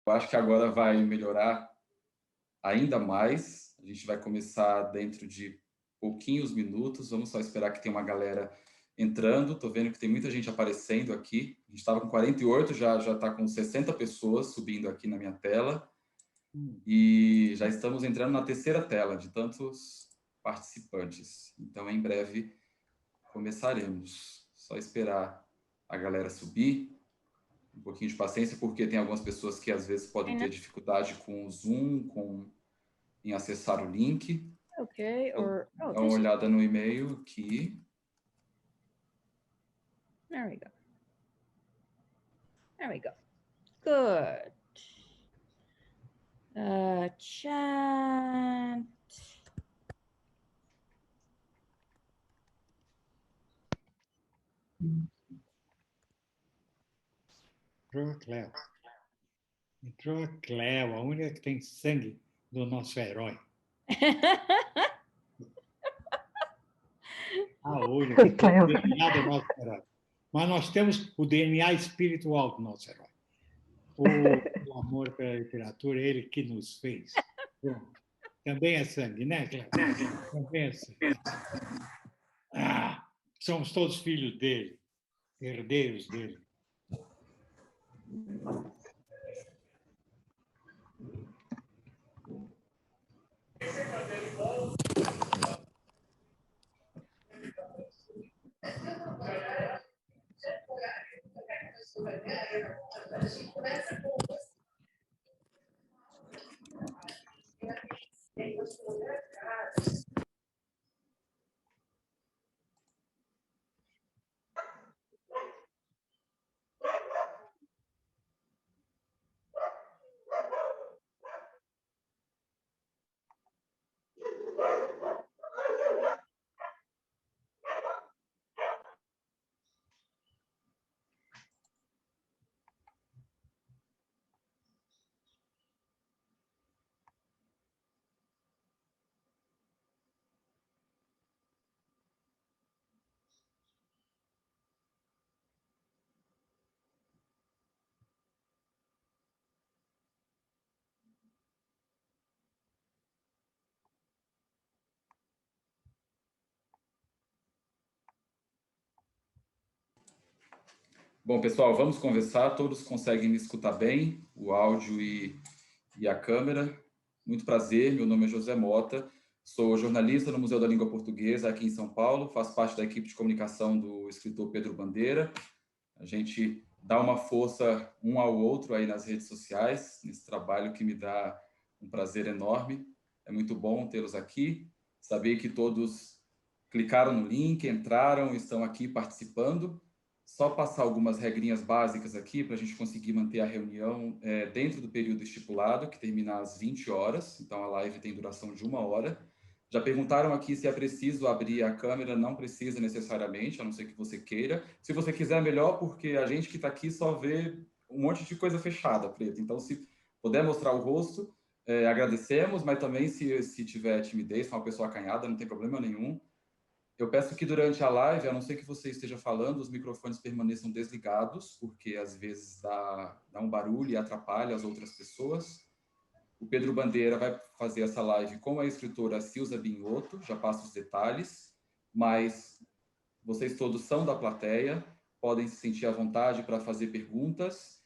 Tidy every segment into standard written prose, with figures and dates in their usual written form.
Eu acho que agora vai melhorar ainda mais. A gente vai começar dentro de pouquinhos minutos. Vamos só esperar que tem uma galera entrando. Estou vendo que tem muita gente aparecendo aqui. A gente estava com 48, já está com 60 pessoas subindo aqui na minha tela. E já estamos entrando na terceira tela de tantos participantes. Então, em breve, começaremos. Só esperar a galera subir. Um pouquinho de paciência, porque tem algumas pessoas que às vezes podem ter dificuldade com o Zoom, em acessar o link. Okay, or dá uma olhada no e-mail aqui. There we go. There we go. Good. Chat. Entrou a Cleo. Entrou a Cleo, a única que tem sangue do nosso herói. A única que tem o DNA do nosso herói. Mas nós temos o DNA espiritual do nosso herói. O amor pela literatura, ele que nos fez. Pronto. Também é sangue, né, Cleo? Também é sangue. Somos todos filhos dele, herdeiros dele. Bom, pessoal, vamos conversar. Todos conseguem me escutar bem, o áudio e a câmera. Muito prazer, meu nome é José Mota, sou jornalista no Museu da Língua Portuguesa aqui em São Paulo, faço parte da equipe de comunicação do escritor Pedro Bandeira. A gente dá uma força um ao outro aí nas redes sociais, nesse trabalho que me dá um prazer enorme. É muito bom tê-los aqui, saber que todos clicaram no link, entraram, estão aqui participando. Só passar algumas regrinhas básicas aqui para a gente conseguir manter a reunião dentro do período estipulado, que termina às 20 horas. Então, a live tem duração de 1 hora. Já perguntaram aqui se é preciso abrir a câmera. Não precisa necessariamente, a não ser que você queira. Se você quiser, melhor, porque a gente que está aqui só vê um monte de coisa fechada, Preto. Então, se puder mostrar o rosto, agradecemos, mas também se tiver timidez, se é uma pessoa acanhada, não tem problema nenhum. Eu peço que durante a live, a não ser que você esteja falando, os microfones permaneçam desligados, porque às vezes dá um barulho e atrapalha as outras pessoas. O Pedro Bandeira vai fazer essa live com a escritora Silza Binhoto, já passo os detalhes, mas vocês todos são da plateia, podem se sentir à vontade para fazer perguntas.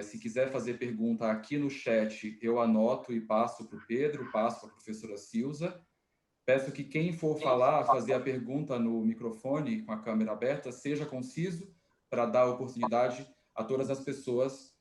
Se quiser fazer pergunta aqui no chat, eu anoto e passo para o Pedro, passo para a professora Silza. Peço que quem for falar, fazer a pergunta no microfone, com a câmera aberta, seja conciso, para dar oportunidade a todas as pessoas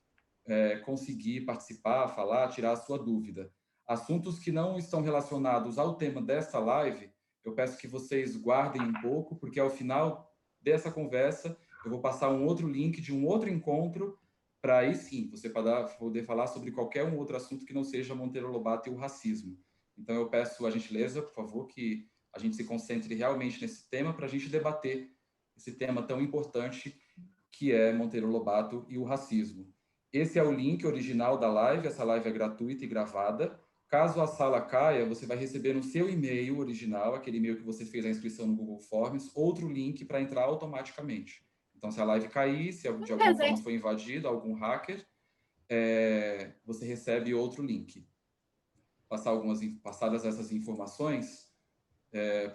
conseguir participar, falar, tirar a sua dúvida. Assuntos que não estão relacionados ao tema desta live, eu peço que vocês guardem um pouco, porque ao final dessa conversa, eu vou passar um outro link de um outro encontro, para aí sim, você poder falar sobre qualquer um outro assunto que não seja Monteiro Lobato e o racismo. Então, eu peço a gentileza, por favor, que a gente se concentre realmente nesse tema para a gente debater esse tema tão importante que é Monteiro Lobato e o racismo. Esse é o link original da live, essa live é gratuita e gravada. Caso a sala caia, você vai receber no seu e-mail original, aquele e-mail que você fez a inscrição no Google Forms, outro link para entrar automaticamente. Então, se a live cair, se de alguma forma foi invadido, algum hacker, você recebe outro link. Passadas essas informações,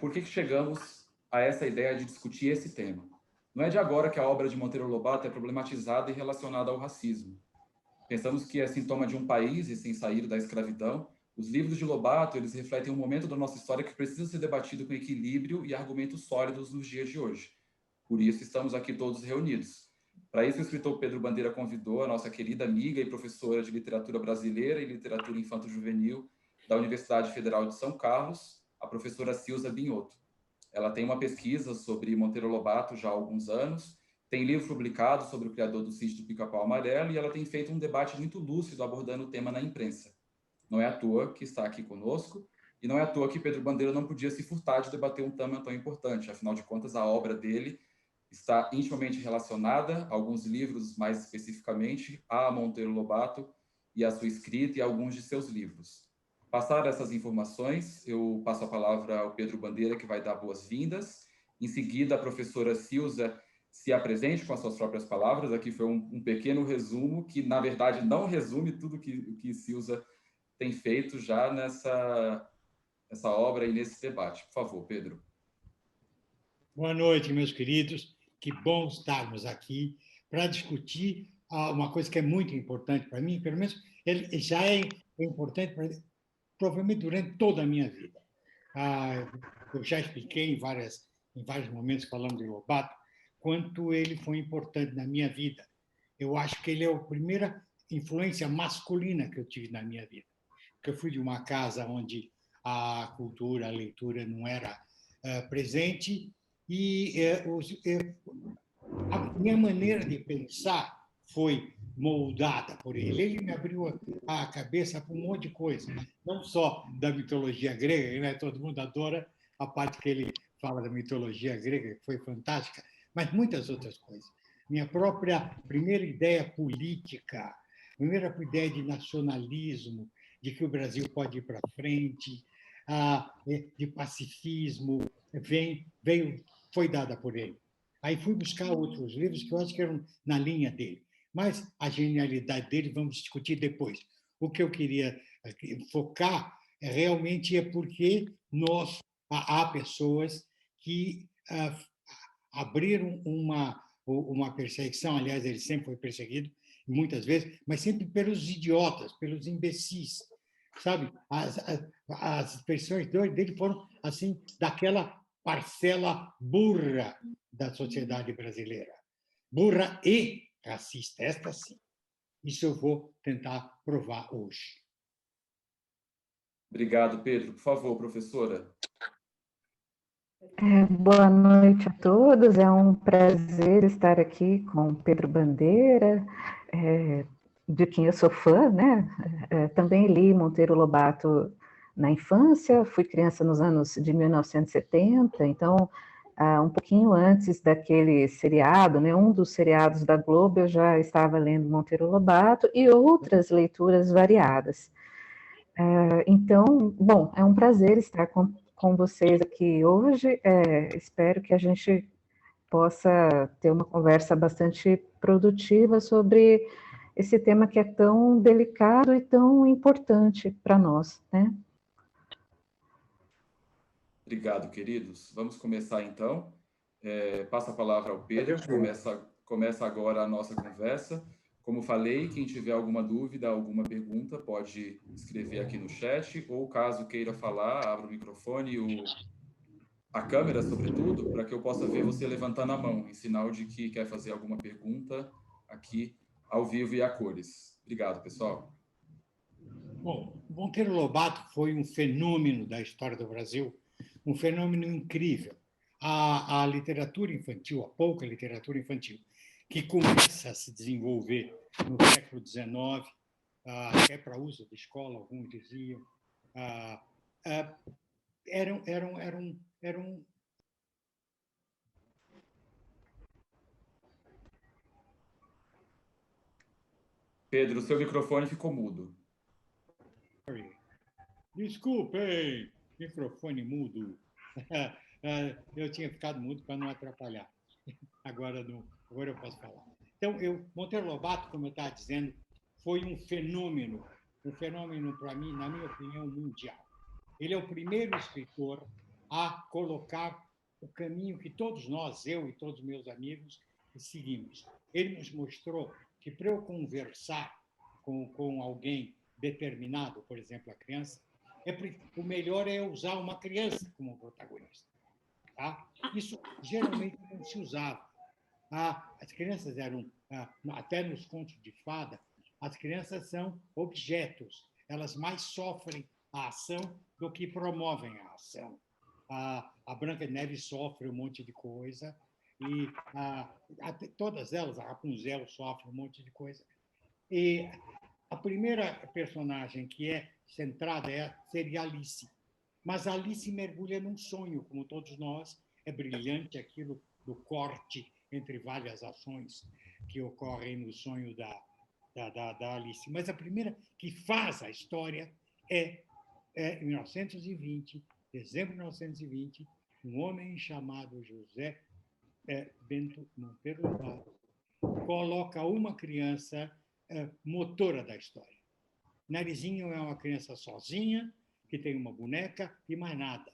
por que chegamos a essa ideia de discutir esse tema? Não é de agora que a obra de Monteiro Lobato é problematizada e relacionada ao racismo. Pensamos que é sintoma de um país sem sair da escravidão. Os livros de Lobato, eles refletem um momento da nossa história que precisa ser debatido com equilíbrio e argumentos sólidos nos dias de hoje. Por isso, estamos aqui todos reunidos. Para isso, o escritor Pedro Bandeira convidou a nossa querida amiga e professora de literatura brasileira e literatura infanto-juvenil da Universidade Federal de São Carlos, a professora Silza Binhoto. Ela tem uma pesquisa sobre Monteiro Lobato já há alguns anos, tem livro publicado sobre o criador do Sítio do Pica-Pau Amarelo e ela tem feito um debate muito lúcido abordando o tema na imprensa. Não é à toa que está aqui conosco e não é à toa que Pedro Bandeira não podia se furtar de debater um tema tão importante. Afinal de contas, a obra dele está intimamente relacionada, alguns livros mais especificamente, a Monteiro Lobato e a sua escrita e alguns de seus livros. Passadas essas informações, eu passo a palavra ao Pedro Bandeira, que vai dar boas-vindas. Em seguida, a professora Silza se apresente com as suas próprias palavras. Aqui foi um pequeno resumo, que, na verdade, não resume tudo o que Silza tem feito já nessa obra e nesse debate. Por favor, Pedro. Boa noite, meus queridos. Que bom estarmos aqui para discutir uma coisa que é muito importante para mim, pelo menos ele já é importante para provavelmente durante toda a minha vida. Eu já expliquei em vários momentos, falando de Lobato, quanto ele foi importante na minha vida. Eu acho que ele é a primeira influência masculina que eu tive na minha vida. Porque eu fui de uma casa onde a cultura, a leitura não era presente e a minha maneira de pensar foi moldada por ele. Ele me abriu a cabeça para um monte de coisa, não só da mitologia grega, né? Todo mundo adora a parte que ele fala da mitologia grega, que foi fantástica, mas muitas outras coisas. Minha própria primeira ideia política, primeira ideia de nacionalismo, de que o Brasil pode ir para frente, de pacifismo, foi dada por ele. Aí fui buscar outros livros que eu acho que eram na linha dele. Mas a genialidade dele vamos discutir depois. O que eu queria focar realmente é porque há pessoas que abriram uma perseguição, aliás, ele sempre foi perseguido, muitas vezes, mas sempre pelos idiotas, pelos imbecis, sabe? As versões dele foram, assim, daquela parcela burra da sociedade brasileira. Burra e racista, esta sim. Isso eu vou tentar provar hoje. Obrigado, Pedro. Por favor, professora. Boa noite a todos. É um prazer estar aqui com Pedro Bandeira, de quem eu sou fã, né? Também li Monteiro Lobato na infância, fui criança nos anos de 1970, então, um pouquinho antes daquele seriado, né? Um dos seriados da Globo, eu já estava lendo Monteiro Lobato e outras leituras variadas. Então, bom, é um prazer estar com vocês aqui hoje. Espero que a gente possa ter uma conversa bastante produtiva sobre esse tema que é tão delicado e tão importante para nós, né? Obrigado, queridos. Vamos começar, então. Passo a palavra ao Pedro. Começa agora a nossa conversa. Como falei, quem tiver alguma dúvida, alguma pergunta, pode escrever aqui no chat, ou caso queira falar, abra o microfone e a câmera, sobretudo, para que eu possa ver você levantando a mão, em sinal de que quer fazer alguma pergunta aqui ao vivo e a cores. Obrigado, pessoal. Bom, Monteiro Lobato foi um fenômeno da história do Brasil, um fenômeno incrível. A literatura infantil, a pouca literatura infantil, que começa a se desenvolver no século XIX, até para uso de escola, alguns diziam, eram Pedro, seu microfone ficou mudo. Desculpem, microfone mudo. Eu tinha ficado mudo para não atrapalhar. Agora eu posso falar. Então, Monteiro Lobato, como eu estava dizendo, foi um fenômeno para mim, na minha opinião, mundial. Ele é o primeiro escritor a colocar o caminho que todos nós, eu e todos meus amigos, seguimos. Ele nos mostrou que para eu conversar com alguém determinado, por exemplo, a criança, o melhor é usar uma criança como protagonista. Tá? Isso geralmente não se usava. As crianças eram, até nos contos de fada, as crianças são objetos. Elas mais sofrem a ação do que promovem a ação. A Branca de Neve sofre um monte de coisa, e todas elas, a Rapunzel sofre um monte de coisa. E a primeira personagem que é centrada seria Alice. Mas Alice mergulha num sonho, como todos nós. É brilhante aquilo do corte entre várias ações que ocorrem no sonho da Alice. Mas a primeira que faz a história é em 1920, dezembro de 1920, um homem chamado José Bento Monteiro Lobato coloca uma criança motora da história. Narizinho é uma criança sozinha, que tem uma boneca e mais nada.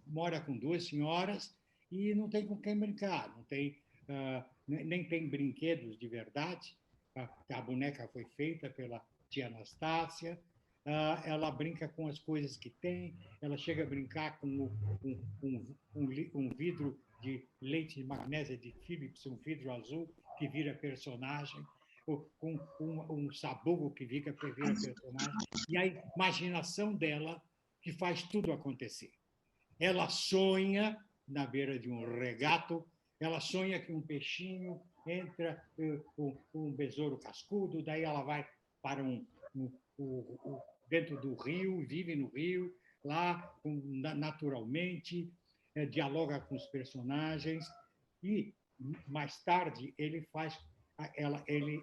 Mora com duas senhoras e não tem com quem brincar, não tem, nem tem brinquedos de verdade. A boneca foi feita pela tia Anastácia, ela brinca com as coisas que tem, ela chega a brincar com um vidro de leite de magnésia de Philips, um vidro azul que vira personagem, com um sabugo que vira personagem, e a imaginação dela que faz tudo acontecer. Ela sonha na beira de um regato, ela sonha que um peixinho entra com um besouro cascudo, daí ela vai para dentro do rio, vive no rio, lá naturalmente, dialoga com os personagens, e mais tarde ele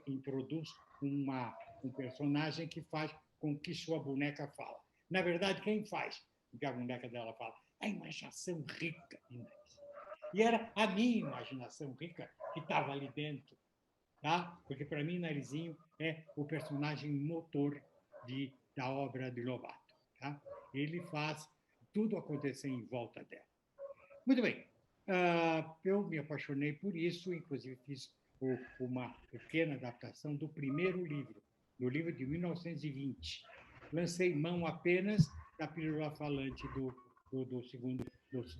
introduz um personagem que faz com que sua boneca fala. Na verdade, quem faz o que a boneca dela fala? A imaginação rica de Nariz. E era a minha imaginação rica que estava ali dentro, tá? Porque para mim Narizinho é o personagem motor da obra de Lobato, tá? Ele faz tudo acontecer em volta dela. Muito bem. Eu me apaixonei por isso, inclusive fiz uma pequena adaptação do primeiro livro, do livro de 1920. Lancei mão apenas da pílula falante do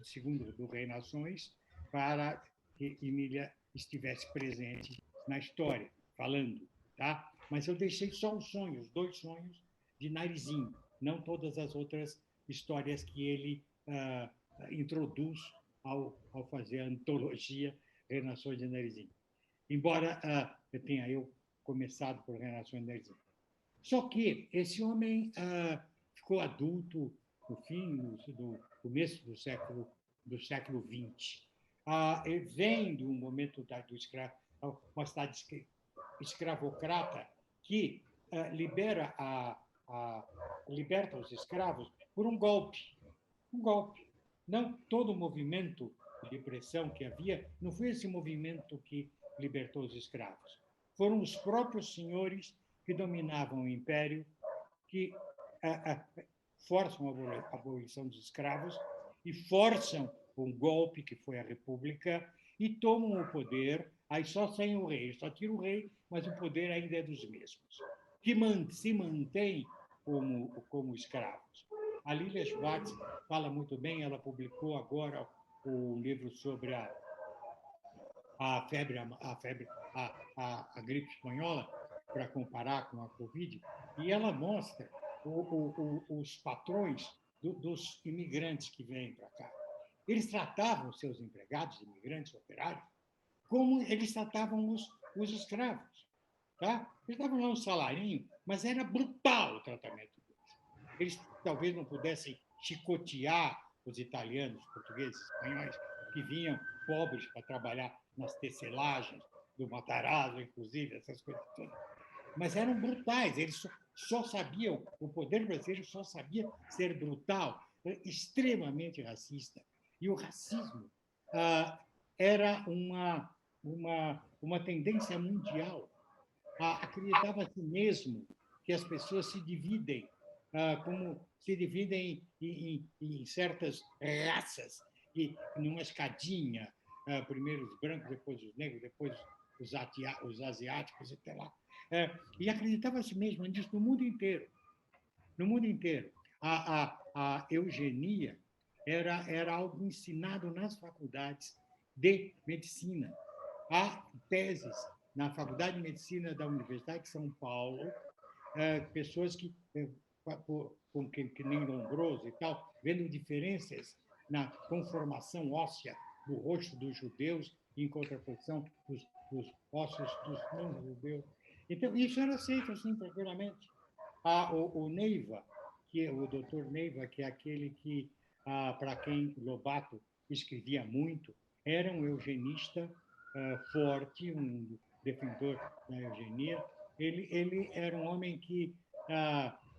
segundo do Rei Nações, para que Emília estivesse presente na história, falando, tá? Mas eu deixei só os sonhos, 2 sonhos de Narizinho, não todas as outras histórias que ele introduz ao fazer a antologia Renações de Narizinho. Embora eu tenha começado por Renações de Narizinho. Só que esse homem ficou adulto no começo do século XX. Ele vem do momento uma cidade escravocrata que liberta os escravos por um golpe. Um golpe. Não todo o movimento de pressão que havia, não foi esse movimento que libertou os escravos. Foram os próprios senhores que dominavam o império, que forçam a abolição dos escravos e forçam um golpe, que foi a República, e tomam o poder, aí só sem o rei, só tira o rei, mas o poder ainda é dos mesmos, que se mantém como escravos. A Lilia Schwartz fala muito bem, ela publicou agora um livro sobre a gripe espanhola, para comparar com a Covid, e ela mostra os patrões dos imigrantes que vêm para cá. Eles tratavam seus empregados, imigrantes, operários, como eles tratavam os escravos. Tá? Eles davam lá um salarinho, mas era brutal o tratamento deles. Eles talvez não pudessem chicotear os italianos, portugueses, espanhóis, que vinham pobres para trabalhar nas tecelagens do Matarazzo, inclusive, essas coisas todas. Mas eram brutais, eles só sabiam, o poder brasileiro só sabia ser brutal, extremamente racista. E o racismo era uma tendência mundial. acreditava-se mesmo que as pessoas se dividem, como se dividem em certas raças, e numa escadinha, primeiro os brancos, depois os negros, depois os asiáticos e até lá. E acreditava-se mesmo nisso no mundo inteiro. No mundo inteiro. A eugenia era algo ensinado nas faculdades de medicina. Há teses na Faculdade de Medicina da Universidade de São Paulo, pessoas que nem Lombroso e tal, vendo diferenças na conformação óssea do rosto dos judeus em contraposição dos ossos dos não-judeus. Então, isso era aceito assim, tranquilamente. O Neiva, que é o doutor Neiva, que é aquele que, para quem Lobato escrevia muito, era um eugenista forte, um defensor da eugenia. Ele era um homem que,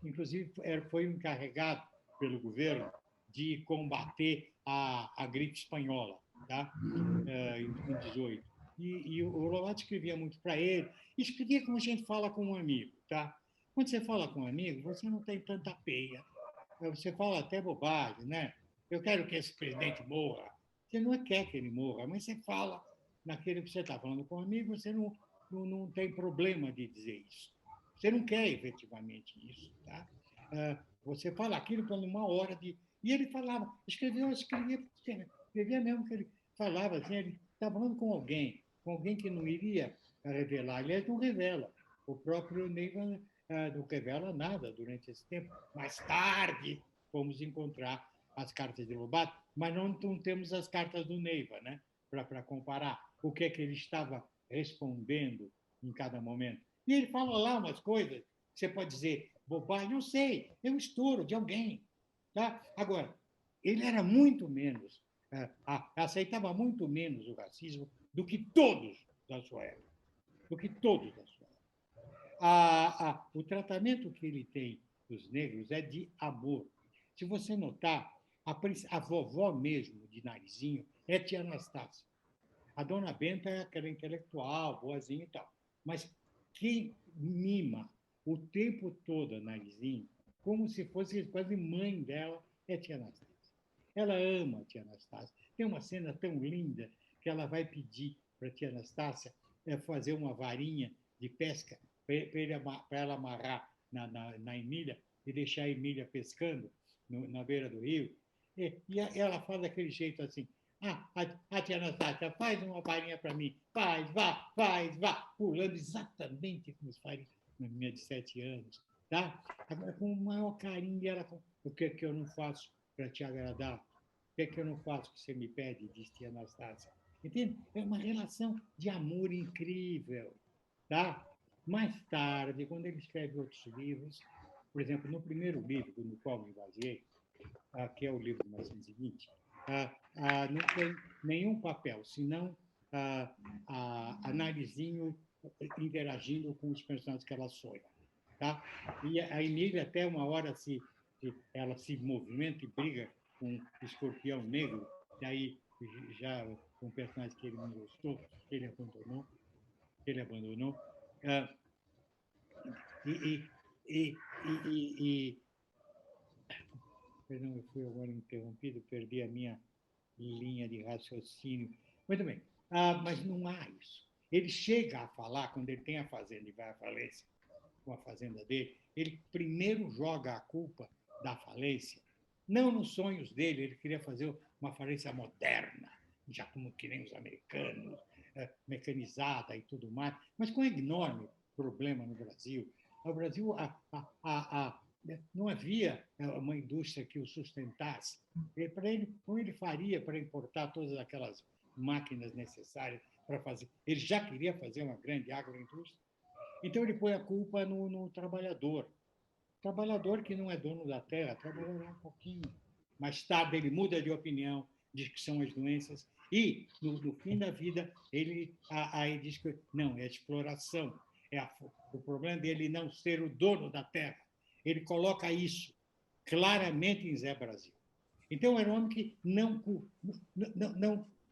inclusive, foi encarregado pelo governo de combater a gripe espanhola, tá? Em 18. E o Lobato escrevia muito para ele, escrevia como a gente fala com um amigo, tá? Quando você fala com um amigo, você não tem tanta peia. Você fala até bobagem, né? Eu quero que esse presidente morra. Você não quer que ele morra, mas você fala naquele que você está falando com um amigo, você não tem problema de dizer isso. Você não quer efetivamente isso, tá? Você fala aquilo por uma hora de... E ele falava, escrevia mesmo que ele falava assim, ele estava falando com alguém que não iria revelar. Aliás, não revela. O próprio Neiva não revela nada durante esse tempo. Mais tarde, fomos encontrar as cartas de Lobato, mas não temos as cartas do Neiva, né? Para comparar o que é que ele estava respondendo em cada momento. E ele fala lá umas coisas que você pode dizer, bobagem, não sei, é um estouro de alguém. Tá? Agora, ele era muito menos, aceitava muito menos o racismo do que todos da sua época. Do que todos da sua época. O tratamento que ele tem dos negros é de amor. Se você notar, a vovó mesmo de Narizinho é tia Anastácia. A dona Benta é aquela intelectual, boazinha e tal. Mas quem mima o tempo todo a Narizinho, como se fosse quase mãe dela, é tia Anastácia. Ela ama a tia Anastácia. Tem uma cena tão linda que ela vai pedir para a tia Anastácia fazer uma varinha de pesca para ela amarrar na Emília e deixar a Emília pescando na beira do rio. E ela fala daquele jeito assim, a tia Anastácia, faz uma varinha para mim. Faz, vá, pulando exatamente como faria na minha de 7 anos. Tá? Agora, com o maior carinho, ela, o que é que eu não faço para te agradar? O que é que eu não faço que você me pede? Diz tia Anastácia. Entende? É uma relação de amor incrível. Tá? Mais tarde, quando ele escreve outros livros, por exemplo, no primeiro livro, no qual me baseei, que é o livro 1920, não tem nenhum papel, senão a Narizinho interagindo com os personagens que ela sonha. Tá? E a Emília, até uma hora, ela se movimenta e briga com o Escorpião Negro, e aí já um personagem que ele não gostou, que ele abandonou. Perdão, eu fui agora interrompido, perdi a minha linha de raciocínio. Muito bem, mas não há isso. Ele chega a falar, quando ele tem a fazenda e vai à falência com a fazenda dele, ele primeiro joga a culpa da falência, não nos sonhos dele, ele queria fazer uma falência moderna, já como que nem os americanos, mecanizada e tudo mais, mas com um enorme problema no Brasil. No Brasil, não havia uma indústria que o sustentasse. Para ele, como ele faria para importar todas aquelas máquinas necessárias para fazer? Ele já queria fazer uma grande agroindústria. Então, ele põe a culpa no trabalhador. Trabalhador que não é dono da terra, trabalhará um pouquinho. Mais tarde, ele muda de opinião, diz que são as doenças, e, no fim da vida, ele aí diz que não, é a exploração. O problema dele não ser o dono da terra. Ele coloca isso claramente em Zé Brasil. Então, era um homem que não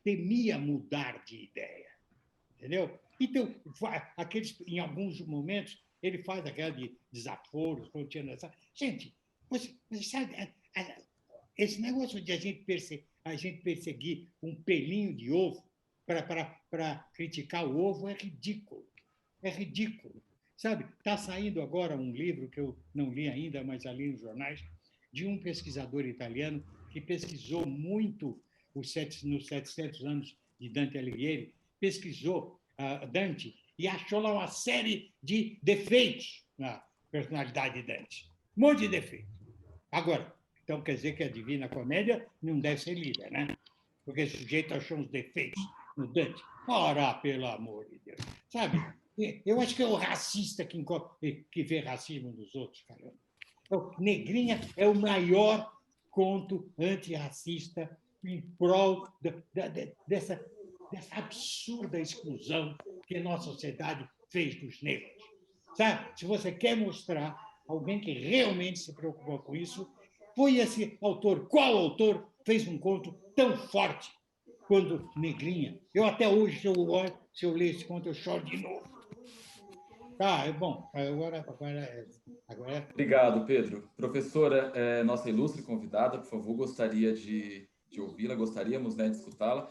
temia mudar de ideia. Entendeu? Então, em alguns momentos, ele faz aquela de desaforos, continuação. Gente, você sabe, esse negócio de a gente perseguir um pelinho de ovo para criticar o ovo é ridículo. É ridículo. Sabe, está saindo agora um livro que eu não li ainda, mas já li nos jornais, de um pesquisador italiano que pesquisou muito nos 700 anos de Dante Alighieri, pesquisou Dante e achou lá uma série de defeitos na personalidade de Dante. Um monte de defeitos. Agora, então quer dizer que a Divina Comédia não deve ser lida, né? Porque esse sujeito achou uns defeitos no Dante. Ora, pelo amor de Deus. Sabe, eu acho que é o racista que vê racismo nos outros, caramba. Então, Negrinha é o maior conto antirracista em prol dessa absurda exclusão que a nossa sociedade fez dos negros. Sabe? Se você quer mostrar alguém que realmente se preocupou com isso, foi esse autor. Qual autor fez um conto tão forte quanto Negrinha? Eu até hoje, se eu ler esse conto, eu choro de novo. Tá, bom, agora. Obrigado, Pedro. Professora, nossa ilustre convidada, por favor, gostaria de ouvi-la, gostaríamos, né, de escutá-la.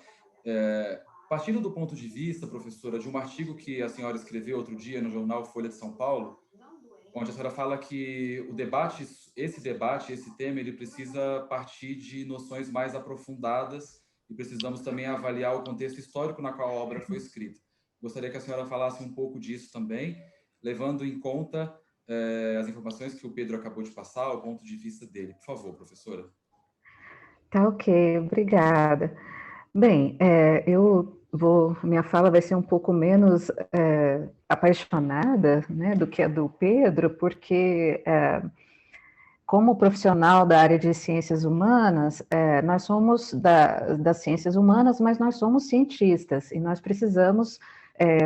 Partindo do ponto de vista, professora, de um artigo que a senhora escreveu outro dia no jornal Folha de São Paulo, onde a senhora fala que esse tema, ele precisa partir de noções mais aprofundadas e precisamos também avaliar o contexto histórico na qual a obra foi escrita. Gostaria que a senhora falasse um pouco disso também, levando em conta as informações que o Pedro acabou de passar, o ponto de vista dele. Por favor, professora. Tá, ok, obrigada. Bem, minha fala vai ser um pouco menos apaixonada, né, do que a do Pedro, porque como profissional da área de ciências humanas, nós somos das ciências humanas, mas nós somos cientistas, e nós precisamos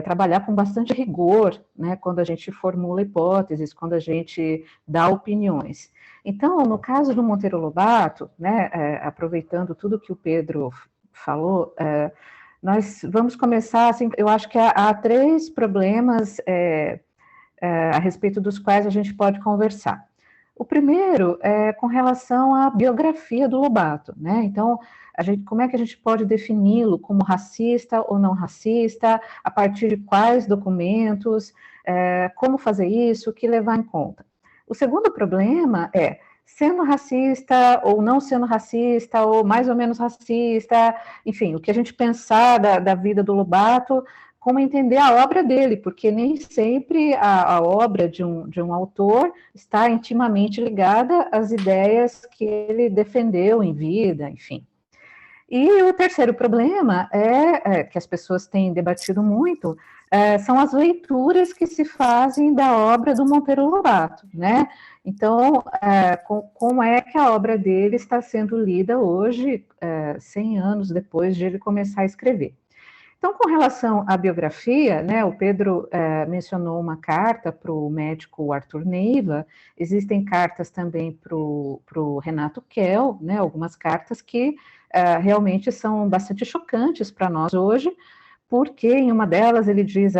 trabalhar com bastante rigor, né, quando a gente formula hipóteses, quando a gente dá opiniões. Então, no caso do Monteiro Lobato, né, aproveitando tudo que o Pedro falou, nós vamos começar, assim, eu acho que há 3 problemas a respeito dos quais a gente pode conversar. O primeiro é com relação à biografia do Lobato, né? Então, como é que a gente pode defini-lo como racista ou não racista, a partir de quais documentos, como fazer isso, o que levar em conta. O segundo problema é, sendo racista ou não sendo racista, ou mais ou menos racista, enfim, o que a gente pensar da vida do Lobato, como entender a obra dele, porque nem sempre a obra de um autor está intimamente ligada às ideias que ele defendeu em vida, enfim. E o terceiro problema que as pessoas têm debatido muito, são as leituras que se fazem da obra do Monteiro Lobato, né? Então, como é que a obra dele está sendo lida hoje, 100 anos depois de ele começar a escrever? Então, com relação à biografia, né, o Pedro mencionou uma carta para o médico Arthur Neiva, existem cartas também para o Renato Kell, né, algumas cartas que realmente são bastante chocantes para nós hoje, porque em uma delas ele diz,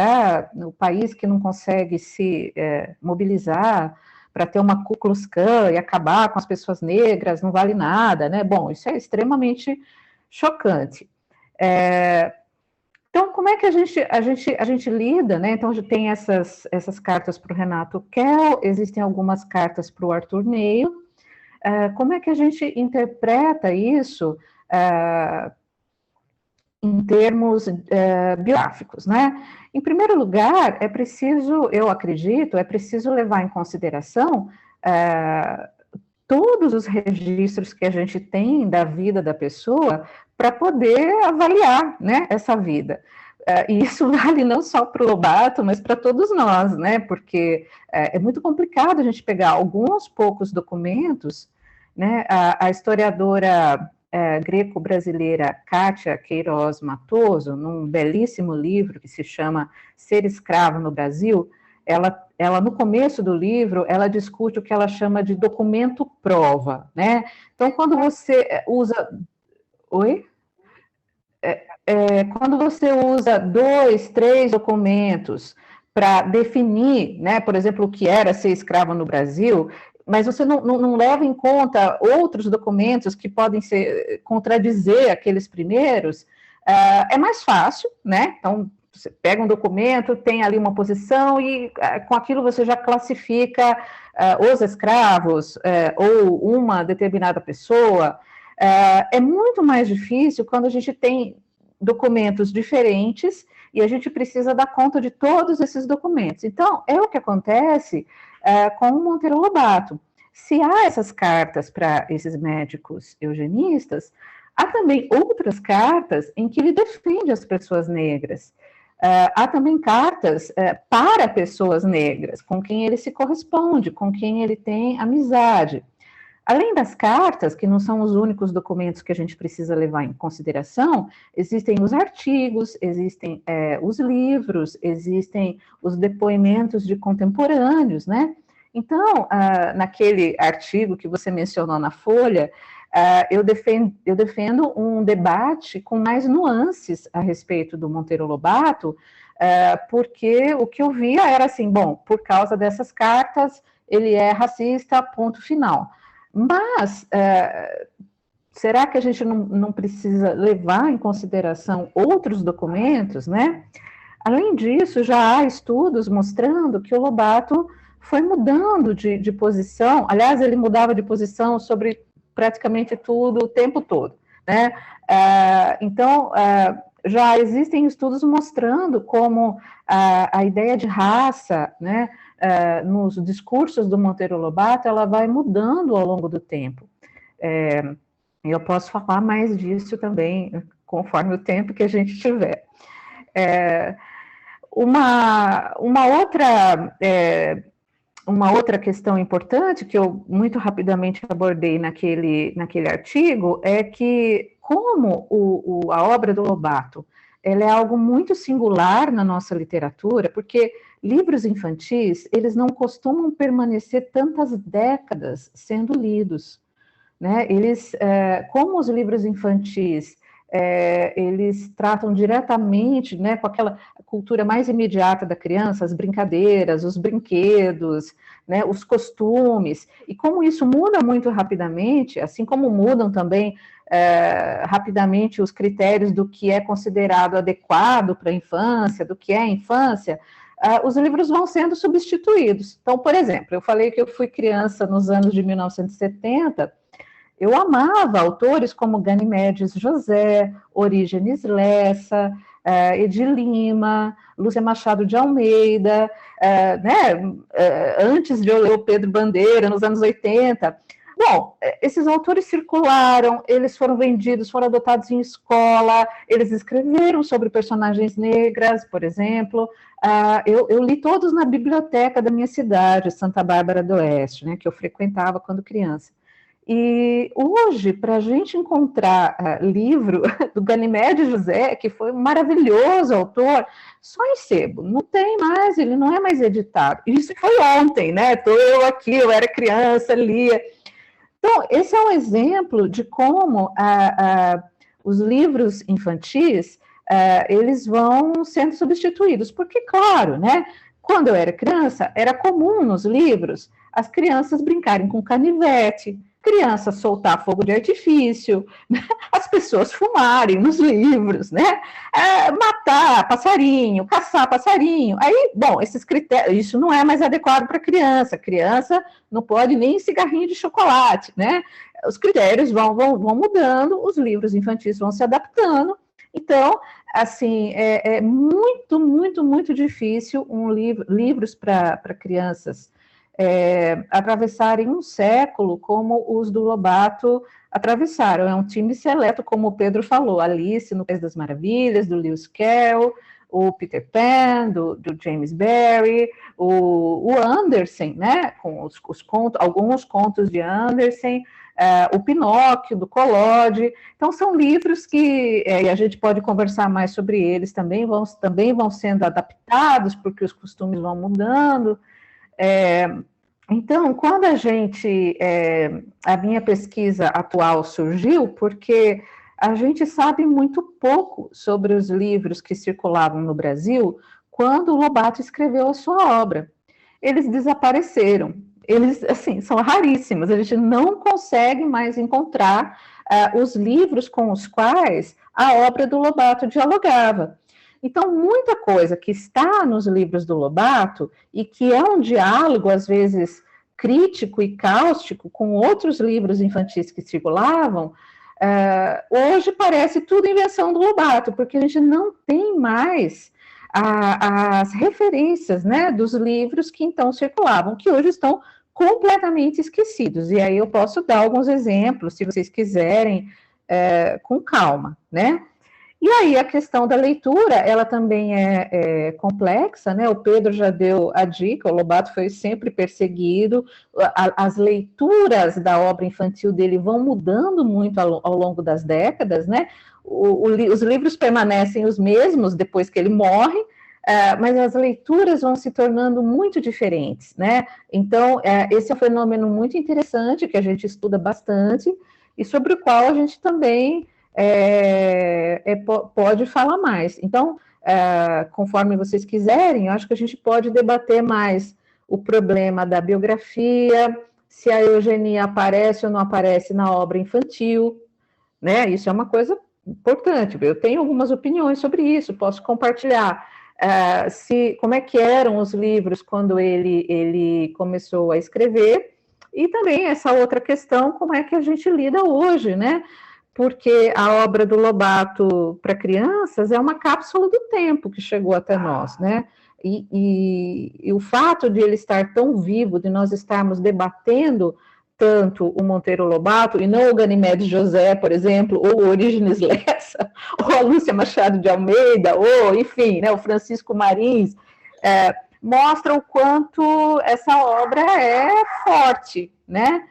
o país que não consegue se mobilizar para ter uma Ku Klux Klan e acabar com as pessoas negras, não vale nada, né? Bom, isso é extremamente chocante. Então, como é que a gente lida, né? Então, tem essas cartas para o Renato Kell, existem algumas cartas para o Arthur Neiva. Como é que a gente interpreta isso em termos biográficos, né? Em primeiro lugar, eu acredito, é preciso levar em consideração todos os registros que a gente tem da vida da pessoa para poder avaliar, né, essa vida. E isso vale não só para o Lobato, mas para todos nós, né, porque é muito complicado a gente pegar alguns poucos documentos, né, a historiadora greco-brasileira Kátia Queiroz Matoso, num belíssimo livro que se chama Ser Escravo no Brasil, ela no começo do livro, ela discute o que ela chama de documento prova, né? Então, quando você usa... Oi? quando você usa 2, 3 documentos para definir, né, por exemplo, o que era ser escravo no Brasil, mas você não leva em conta outros documentos que podem contradizer aqueles primeiros, é mais fácil, né? Então, você pega um documento, tem ali uma posição e com aquilo você já classifica os escravos ou uma determinada pessoa. É muito mais difícil quando a gente tem documentos diferentes e a gente precisa dar conta de todos esses documentos. Então, é o que acontece com o Monteiro Lobato. Se há essas cartas para esses médicos eugenistas, há também outras cartas em que ele defende as pessoas negras. Há também cartas para pessoas negras, com quem ele se corresponde, com quem ele tem amizade. Além das cartas, que não são os únicos documentos que a gente precisa levar em consideração, existem os artigos, existem os livros, existem os depoimentos de contemporâneos, né? Então, naquele artigo que você mencionou na Folha, eu defendo um debate com mais nuances a respeito do Monteiro Lobato, porque o que eu via era assim, bom, por causa dessas cartas, ele é racista, ponto final. Mas, será que a gente não precisa levar em consideração outros documentos, né? Além disso, já há estudos mostrando que o Lobato foi mudando de posição, aliás, ele mudava de posição sobre praticamente tudo o tempo todo, né? Então, já existem estudos mostrando como a ideia de raça, né, nos discursos do Monteiro Lobato, ela vai mudando ao longo do tempo. Eu posso falar mais disso também, conforme o tempo que a gente tiver. Uma outra questão importante que eu muito rapidamente abordei naquele artigo é que, como a obra do Lobato ela é algo muito singular na nossa literatura, porque livros infantis, eles não costumam permanecer tantas décadas sendo lidos, né? Como os livros infantis, eles tratam diretamente, né, com aquela cultura mais imediata da criança, as brincadeiras, os brinquedos, né, os costumes, e como isso muda muito rapidamente, assim como mudam também rapidamente os critérios do que é considerado adequado para a infância, do que é a infância, os livros vão sendo substituídos. Então, por exemplo, eu falei que eu fui criança nos anos de 1970, eu amava autores como Ganimedes José, Orígenes Lessa, Edi Lima, Lúcia Machado de Almeida, né, antes de eu ler o Pedro Bandeira, nos anos 80. Bom, esses autores circularam, eles foram vendidos, foram adotados em escola, eles escreveram sobre personagens negras, por exemplo. Eu li todos na biblioteca da minha cidade, Santa Bárbara do Oeste, né, que eu frequentava quando criança. E hoje, para a gente encontrar livro do Ganimedes José, que foi um maravilhoso autor, só em sebo, não tem mais, ele não é mais editado. Isso foi ontem, né? Estou eu aqui, eu era criança, lia. Então, esse é um exemplo de como os livros infantis, eles vão sendo substituídos, porque, claro, né? Quando eu era criança, era comum nos livros as crianças brincarem com canivete, crianças soltar fogo de artifício, né? As pessoas fumarem nos livros, né? Matar passarinho, caçar passarinho. Aí, bom, esses critérios, isso não é mais adequado para criança. Criança não pode nem cigarrinho de chocolate, né? Os critérios vão mudando, os livros infantis vão se adaptando. Então, assim, é muito, muito, muito difícil livros para crianças atravessarem um século como os do Lobato atravessaram. É um time seleto, como o Pedro falou, Alice no País das Maravilhas, do Lewis Carroll, o Peter Pan, do James Barrie, o Andersen, né, com alguns contos de Andersen, o Pinóquio, do Collodi. Então, são livros que e a gente pode conversar mais sobre eles, também vão sendo adaptados, porque os costumes vão mudando. Então, quando a minha pesquisa atual surgiu, porque a gente sabe muito pouco sobre os livros que circulavam no Brasil quando o Lobato escreveu a sua obra. Eles desapareceram. Eles, assim, são raríssimos. A gente não consegue mais encontrar os livros com os quais a obra do Lobato dialogava. Então, muita coisa que está nos livros do Lobato e que é um diálogo, às vezes, crítico e cáustico com outros livros infantis que circulavam, hoje parece tudo invenção do Lobato, porque a gente não tem mais as referências, né, dos livros que então circulavam, que hoje estão completamente esquecidos. E aí eu posso dar alguns exemplos, se vocês quiserem, com calma, né? E aí a questão da leitura, ela também é complexa, né? O Pedro já deu a dica, o Lobato foi sempre perseguido, as leituras da obra infantil dele vão mudando muito ao longo das décadas, né? Os livros permanecem os mesmos depois que ele morre, mas as leituras vão se tornando muito diferentes, né? Então, esse é um fenômeno muito interessante, que a gente estuda bastante, e sobre o qual a gente também pode falar mais. Então, conforme vocês quiserem, eu acho que a gente pode debater mais o problema da biografia, se a eugenia aparece ou não aparece na obra infantil, né? Isso é uma coisa importante. Eu tenho algumas opiniões sobre isso, posso compartilhar. Como é que eram os livros quando ele começou a escrever, e também essa outra questão, como é que a gente lida hoje, né? Porque a obra do Lobato para crianças é uma cápsula do tempo que chegou até nós, né? E o fato de ele estar tão vivo, de nós estarmos debatendo tanto o Monteiro Lobato, e não o Ganimedes José, por exemplo, ou o Orígenes Lessa, ou a Lúcia Machado de Almeida, ou, enfim, né, o Francisco Marins, mostra o quanto essa obra é forte, né?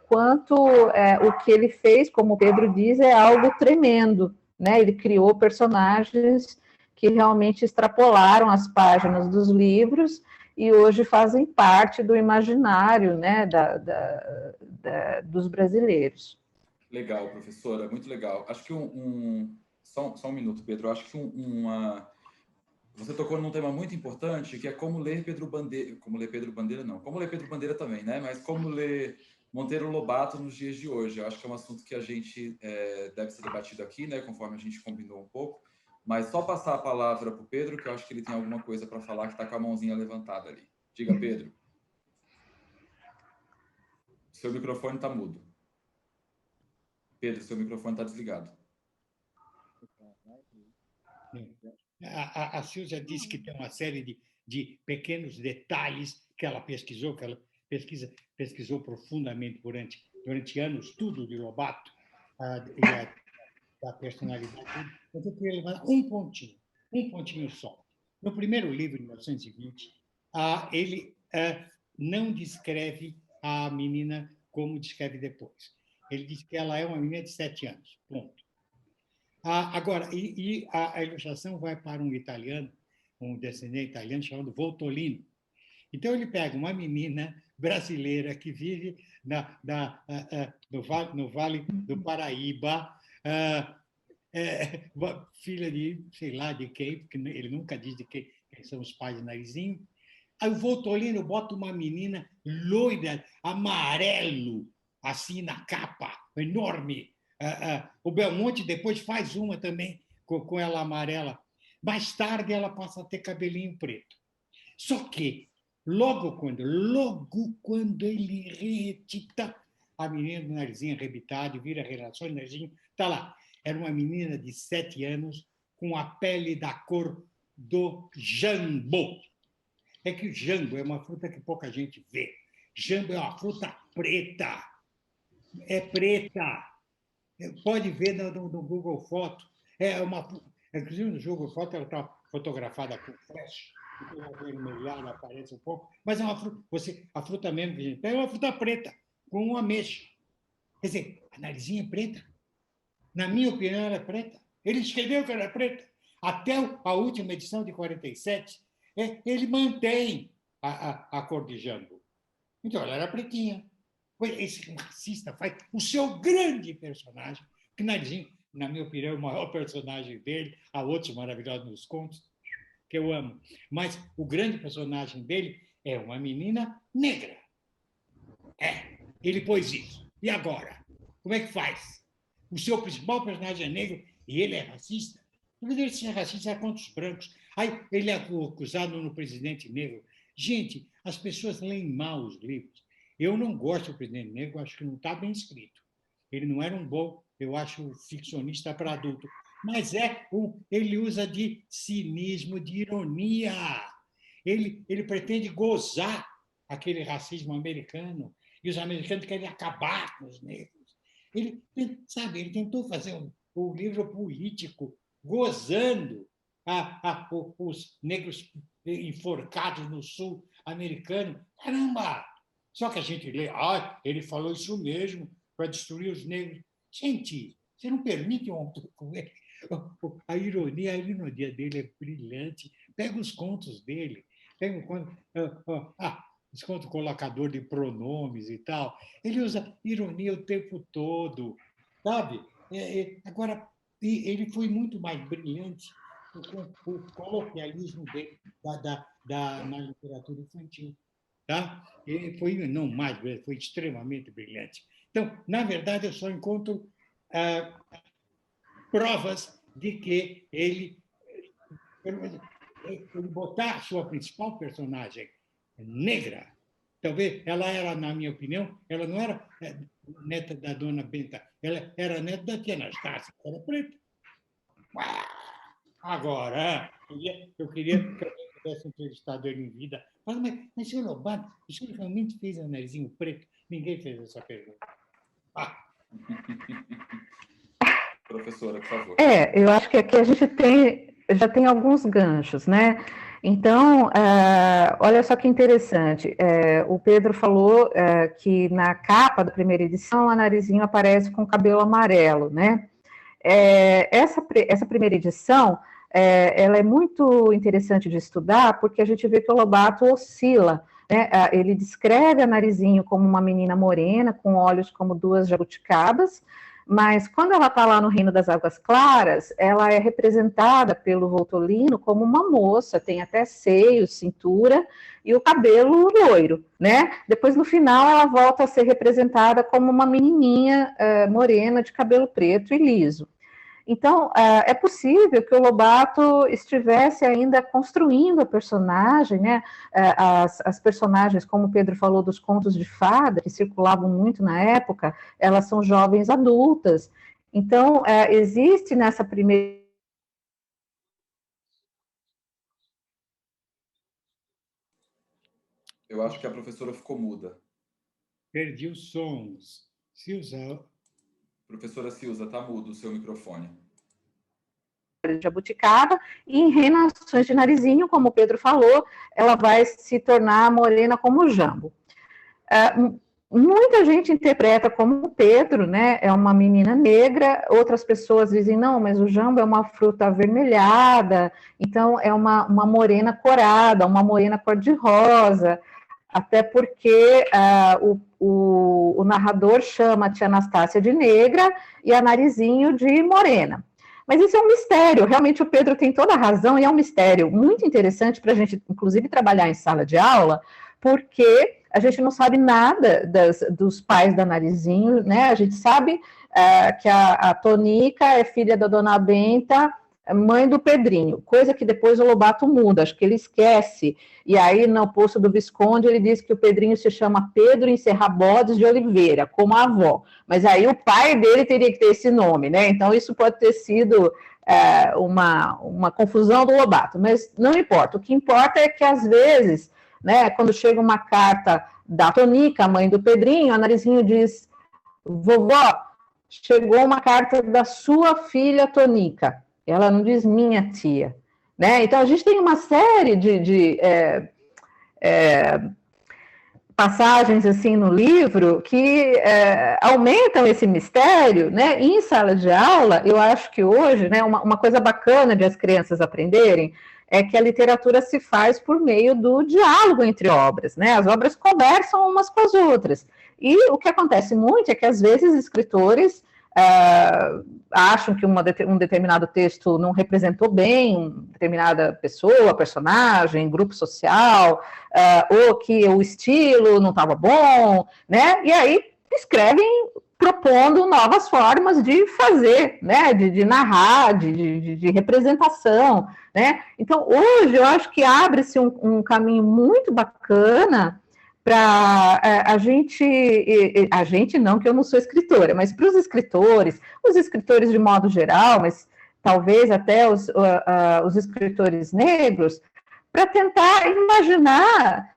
Quanto o que ele fez, como o Pedro diz, é algo tremendo, né? Ele criou personagens que realmente extrapolaram as páginas dos livros e hoje fazem parte do imaginário, né, dos brasileiros. Legal, professora, muito legal. Acho que só um minuto, Pedro. Acho que você tocou num tema muito importante, que é como ler Pedro Bandeira. Como ler Pedro Bandeira, não. Como ler Pedro Bandeira também, né? Mas como ler Monteiro Lobato nos dias de hoje. Eu acho que é um assunto que a gente deve ser debatido aqui, né? Conforme a gente combinou um pouco. Mas só passar a palavra para o Pedro, que eu acho que ele tem alguma coisa para falar, que está com a mãozinha levantada ali. Diga, Pedro. Seu microfone está mudo. Pedro, seu microfone está desligado. A Silvia disse que tem uma série de pequenos detalhes que ela pesquisou, pesquisou profundamente durante anos, tudo de Lobato, da personalidade. Mas eu queria levar um pontinho só. No primeiro livro, de 1920, ele não descreve a menina como descreve depois. Ele diz que ela é uma menina de 7 anos, ponto. Agora, a ilustração vai para um italiano, um descendente italiano chamado Voltolino. Então, ele pega uma menina brasileira que vive no Vale do Paraíba, filha de, sei lá, de quem, porque ele nunca diz de quem são os pais de Narizinho. Aí o Voltolino bota uma menina loira, amarelo, assim na capa, enorme. O Belmonte depois faz uma também com ela amarela. Mais tarde ela passa a ter cabelinho preto. Só que logo quando ele reedita a menina do narizinho arrebitado e vira Relações do Narizinho, está lá. Era uma menina de 7 anos com a pele da cor do jambo. É que o jambo é uma fruta que pouca gente vê. Jambo é uma fruta preta. É preta. Pode ver no Google Foto. Inclusive, no Google Foto, ela está fotografada com flash. Então, ela vermelhada, aparece um pouco. Mas é uma fruta. A fruta mesmo que a gente pega é uma fruta preta, com uma ameixa. Quer dizer, a narizinha é preta. Na minha opinião, ela é preta. Ele escreveu que ela é preta. Até a última edição de 47, ele mantém a cor de jambo. Então, ela era pretinha. Esse racista faz o seu grande personagem, que Narizinho na minha opinião, o maior personagem dele. Há outros maravilhosos nos contos, que eu amo. Mas o grande personagem dele é uma menina negra. Ele pôs isso. E agora? Como é que faz? O seu principal personagem é negro e ele é racista? Não deveria ser racista é contra os brancos. Aí ele é acusado no Presidente Negro. Gente, as pessoas leem mal os livros. Eu não gosto do Presidente Negro, acho que não está bem escrito. Ele não era um bom, eu acho, ficcionista para adulto. Mas ele usa de cinismo, de ironia. Ele pretende gozar aquele racismo americano. E os americanos querem acabar com os negros. Ele tentou fazer um livro político, gozando os negros enforcados no sul americano. Caramba! Só que a gente lê, ele falou isso mesmo, para destruir os negros. Gente, você não permite um autor com ele. A ironia dele é brilhante. Pega os contos dele, pega o conto, os contos colocador de pronomes e tal. Ele usa ironia o tempo todo, sabe? Agora, ele foi muito mais brilhante com o coloquialismo dele na literatura infantil. Tá? Ele foi, não mais, foi extremamente brilhante. Então, na verdade, eu só encontro provas de que ele botar a sua principal personagem negra, talvez ela era, na minha opinião, ela não era neta da dona Benta, ela era neta da tia Anastácia, era preta. Agora, eu queria que alguém tivesse entrevistado ele em vida. Mas senhor Lobato, o senhor realmente fez o narizinho preto? Ninguém fez essa pergunta. Professora, por favor. Eu acho que aqui a gente já tem alguns ganchos, né? Então, olha só que interessante, o Pedro falou que na capa da primeira edição, a Narizinho aparece com cabelo amarelo, né? Essa primeira edição, ela é muito interessante de estudar, porque a gente vê que o Lobato oscila, né? Ele descreve a Narizinho como uma menina morena, com olhos como duas jabuticabas, mas quando ela está lá no Reino das Águas Claras, ela é representada pelo Voltolino como uma moça, tem até seios, cintura e o cabelo loiro, né? Depois, no final, ela volta a ser representada como uma menininha morena de cabelo preto e liso. Então, é possível que o Lobato estivesse ainda construindo a personagem, né? As personagens, como o Pedro falou, dos contos de fada, que circulavam muito na época, elas são jovens adultas. Então, existe nessa primeira... Eu acho que a professora ficou muda. Perdi os sons. Silza... Professora Silza, está mudo o seu microfone. De jabuticaba, e em Reinações de Narizinho, como o Pedro falou, ela vai se tornar morena como o Jambo. Muita gente interpreta como o Pedro, né, é uma menina negra, outras pessoas dizem, não, mas o jambo é uma fruta avermelhada, então é uma morena corada, uma morena cor-de-rosa, até porque o narrador chama a tia Anastácia de negra e a Narizinho de morena. Mas isso é um mistério, realmente o Pedro tem toda a razão, e é um mistério muito interessante para a gente, inclusive, trabalhar em sala de aula, porque a gente não sabe nada dos pais da Narizinho, né? A gente sabe que a Tonica é filha da dona Benta, mãe do Pedrinho, coisa que depois o Lobato muda, acho que ele esquece, e aí no Poço do Visconde ele diz que o Pedrinho se chama Pedro Encerrabodes de Oliveira, como a avó, mas aí o pai dele teria que ter esse nome, né? Então isso pode ter sido uma confusão do Lobato, mas não importa, o que importa é que às vezes, né, quando chega uma carta da Tonica, mãe do Pedrinho, a Narizinho diz, vovó, chegou uma carta da sua filha Tonica. Ela não diz minha tia, né? Então, a gente tem uma série de passagens, assim, no livro que aumentam esse mistério, né? E em sala de aula, eu acho que hoje, né, uma coisa bacana de as crianças aprenderem é que a literatura se faz por meio do diálogo entre obras, né? As obras conversam umas com as outras. E o que acontece muito é que, às vezes, escritores acham que um determinado texto não representou bem uma determinada pessoa, personagem, grupo social, ou que o estilo não estava bom, né? E aí escrevem propondo novas formas de fazer, né? De narrar, de representação, né? Então, hoje, eu acho que abre-se um caminho muito bacana para a gente não, que eu não sou escritora, mas para os escritores de modo geral, mas talvez até os escritores negros, para tentar imaginar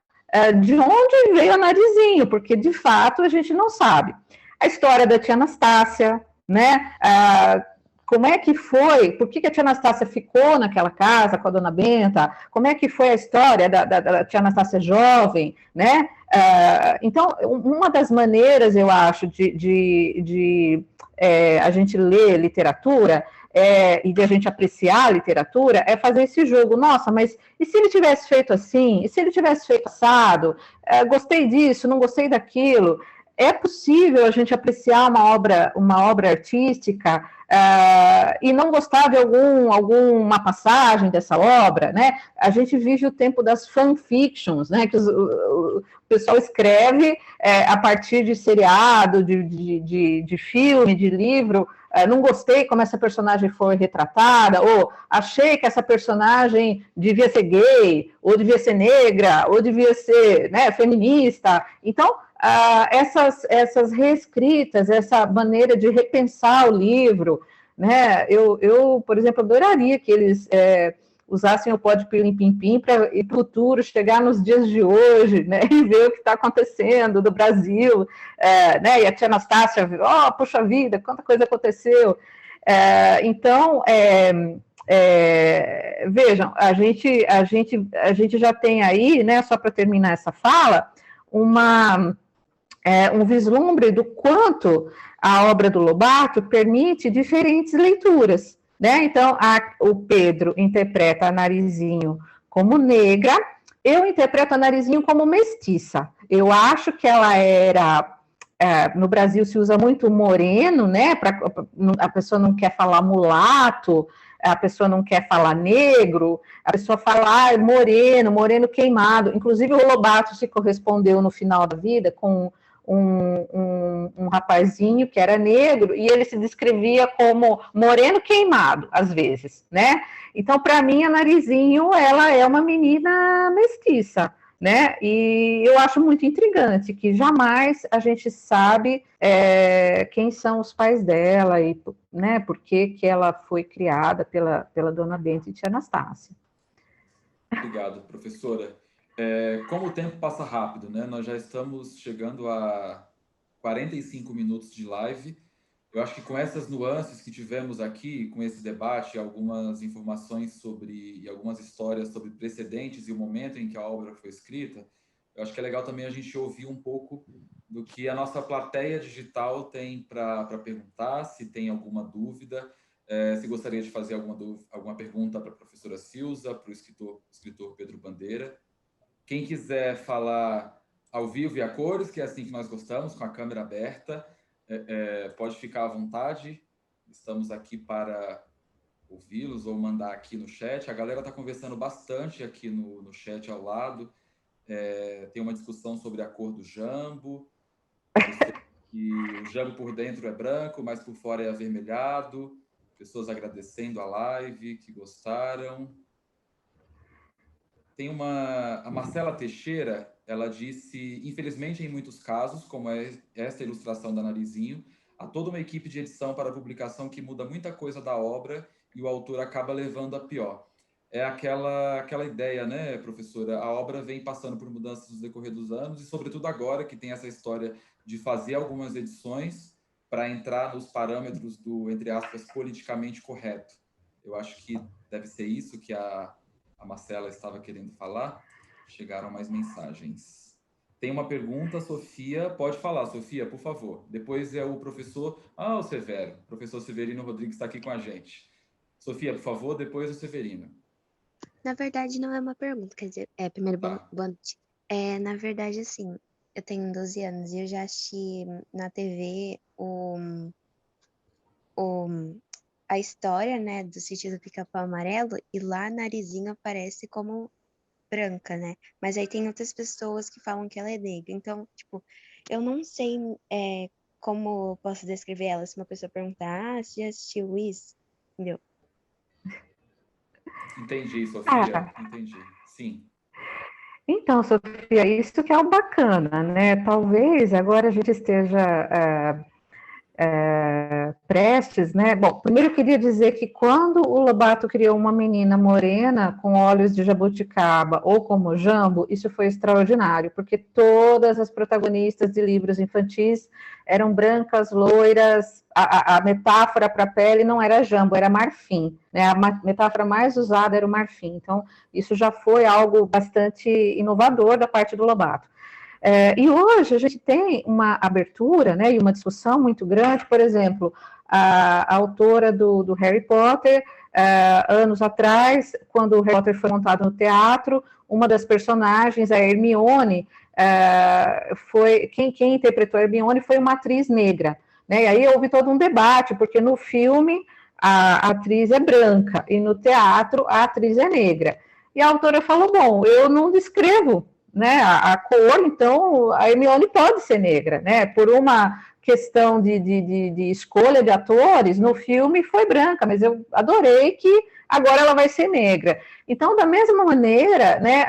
de onde veio a Narizinho, porque de fato a gente não sabe. A história da tia Anastácia, né? Como é que foi? Por que a tia Anastácia ficou naquela casa com a dona Benta? Como é que foi a história da tia Anastácia jovem, né? Então, uma das maneiras, eu acho, de a gente ler literatura e de a gente apreciar a literatura é fazer esse jogo. Nossa, mas e se ele tivesse feito assim? E se ele tivesse feito assado? Gostei disso, não gostei daquilo. É possível a gente apreciar uma obra artística e não gostar de alguma passagem dessa obra, né? A gente vive o tempo das fanfictions, né? Que o pessoal escreve a partir de seriado, de filme, de livro. Não gostei como essa personagem foi retratada, ou achei que essa personagem devia ser gay, ou devia ser negra, ou devia ser, né, feminista. Então, essas reescritas, essa maneira de repensar o livro, né? Eu, por exemplo, adoraria que eles usassem o Pode Pilim Pim Pim para ir para o futuro, chegar nos dias de hoje, né? E ver o que está acontecendo do Brasil, né? E a tia Anastácia, puxa vida, quanta coisa aconteceu. Então, vejam, a gente já tem aí, né? Só para terminar essa fala, um vislumbre do quanto a obra do Lobato permite diferentes leituras, né? Então, o Pedro interpreta a Narizinho como negra, eu interpreto a Narizinho como mestiça. Eu acho que ela era... no Brasil se usa muito moreno, né? A pessoa não quer falar mulato, a pessoa não quer falar negro, a pessoa fala moreno queimado. Inclusive, o Lobato se correspondeu no final da vida com um rapazinho que era negro, e ele se descrevia como moreno queimado, às vezes, né? Então, para mim, a Narizinho, ela é uma menina mestiça, né? E eu acho muito intrigante que jamais a gente sabe quem são os pais dela e, né, por que ela foi criada pela dona Benta e tia Anastácia. Obrigado, professora. Como o tempo passa rápido, né? Nós já estamos chegando a 45 minutos de live. Eu acho que com essas nuances que tivemos aqui, com esse debate, algumas informações e algumas histórias sobre precedentes e o momento em que a obra foi escrita, eu acho que é legal também a gente ouvir um pouco do que a nossa plateia digital tem para perguntar, se tem alguma dúvida, se gostaria de fazer alguma pergunta para a professora Silza, para o escritor Pedro Bandeira. Quem quiser falar ao vivo e a cores, que é assim que nós gostamos, com a câmera aberta, pode ficar à vontade. Estamos aqui para ouvi-los ou mandar aqui no chat. A galera está conversando bastante aqui no chat ao lado. Tem uma discussão sobre a cor do jambo. Que o jambo por dentro é branco, mas por fora é avermelhado. Pessoas agradecendo a live, que gostaram. Tem a Marcela Teixeira, ela disse, infelizmente, em muitos casos, como é esta ilustração da Narizinho, há toda uma equipe de edição para a publicação que muda muita coisa da obra e o autor acaba levando a pior. É aquela ideia, né, professora? A obra vem passando por mudanças no decorrer dos anos e, sobretudo agora, que tem essa história de fazer algumas edições para entrar nos parâmetros do, entre aspas, politicamente correto. Eu acho que deve ser isso que a Marcela estava querendo falar. Chegaram mais mensagens. Tem uma pergunta, Sofia. Pode falar, Sofia, por favor. Depois é o professor... o Severo. O professor Severino Rodrigues está aqui com a gente. Sofia, por favor, depois o Severino. Na verdade, não é uma pergunta. Quer dizer, primeiro, boa noite. Na verdade, assim, eu tenho 12 anos e eu já assisti na TV a história, né, do Sítio do Pica-Pau Amarelo, e lá Narizinho aparece como branca, né? Mas aí tem outras pessoas que falam que ela é negra. Então, tipo, eu não sei como eu posso descrever ela. Se uma pessoa perguntar, você já assistiu isso? Entendeu? Entendi, Ah, Sofia, entendi. Sim. então, Sofia, isso que é o bacana, né? Talvez agora a gente esteja prestes, né? Bom, primeiro eu queria dizer que quando o Lobato criou uma menina morena com olhos de jabuticaba ou como jambo, isso foi extraordinário, porque todas as protagonistas de livros infantis eram brancas, loiras, a metáfora para a pele não era jambo, era marfim, né? A metáfora mais usada era o marfim. Então, isso já foi algo bastante inovador da parte do Lobato. E hoje a gente tem uma abertura, né, e uma discussão muito grande, por exemplo, a autora do Harry Potter, anos atrás, quando o Harry Potter foi montado no teatro, uma das personagens, a Hermione, quem interpretou a Hermione foi uma atriz negra, né, e aí houve todo um debate, porque no filme a atriz é branca, e no teatro a atriz é negra. E a autora falou, bom, eu não descrevo, né, a cor, então a Hermione pode ser negra, né, por uma questão de escolha de atores, no filme foi branca, mas eu adorei que agora ela vai ser negra. Então, da mesma maneira, né,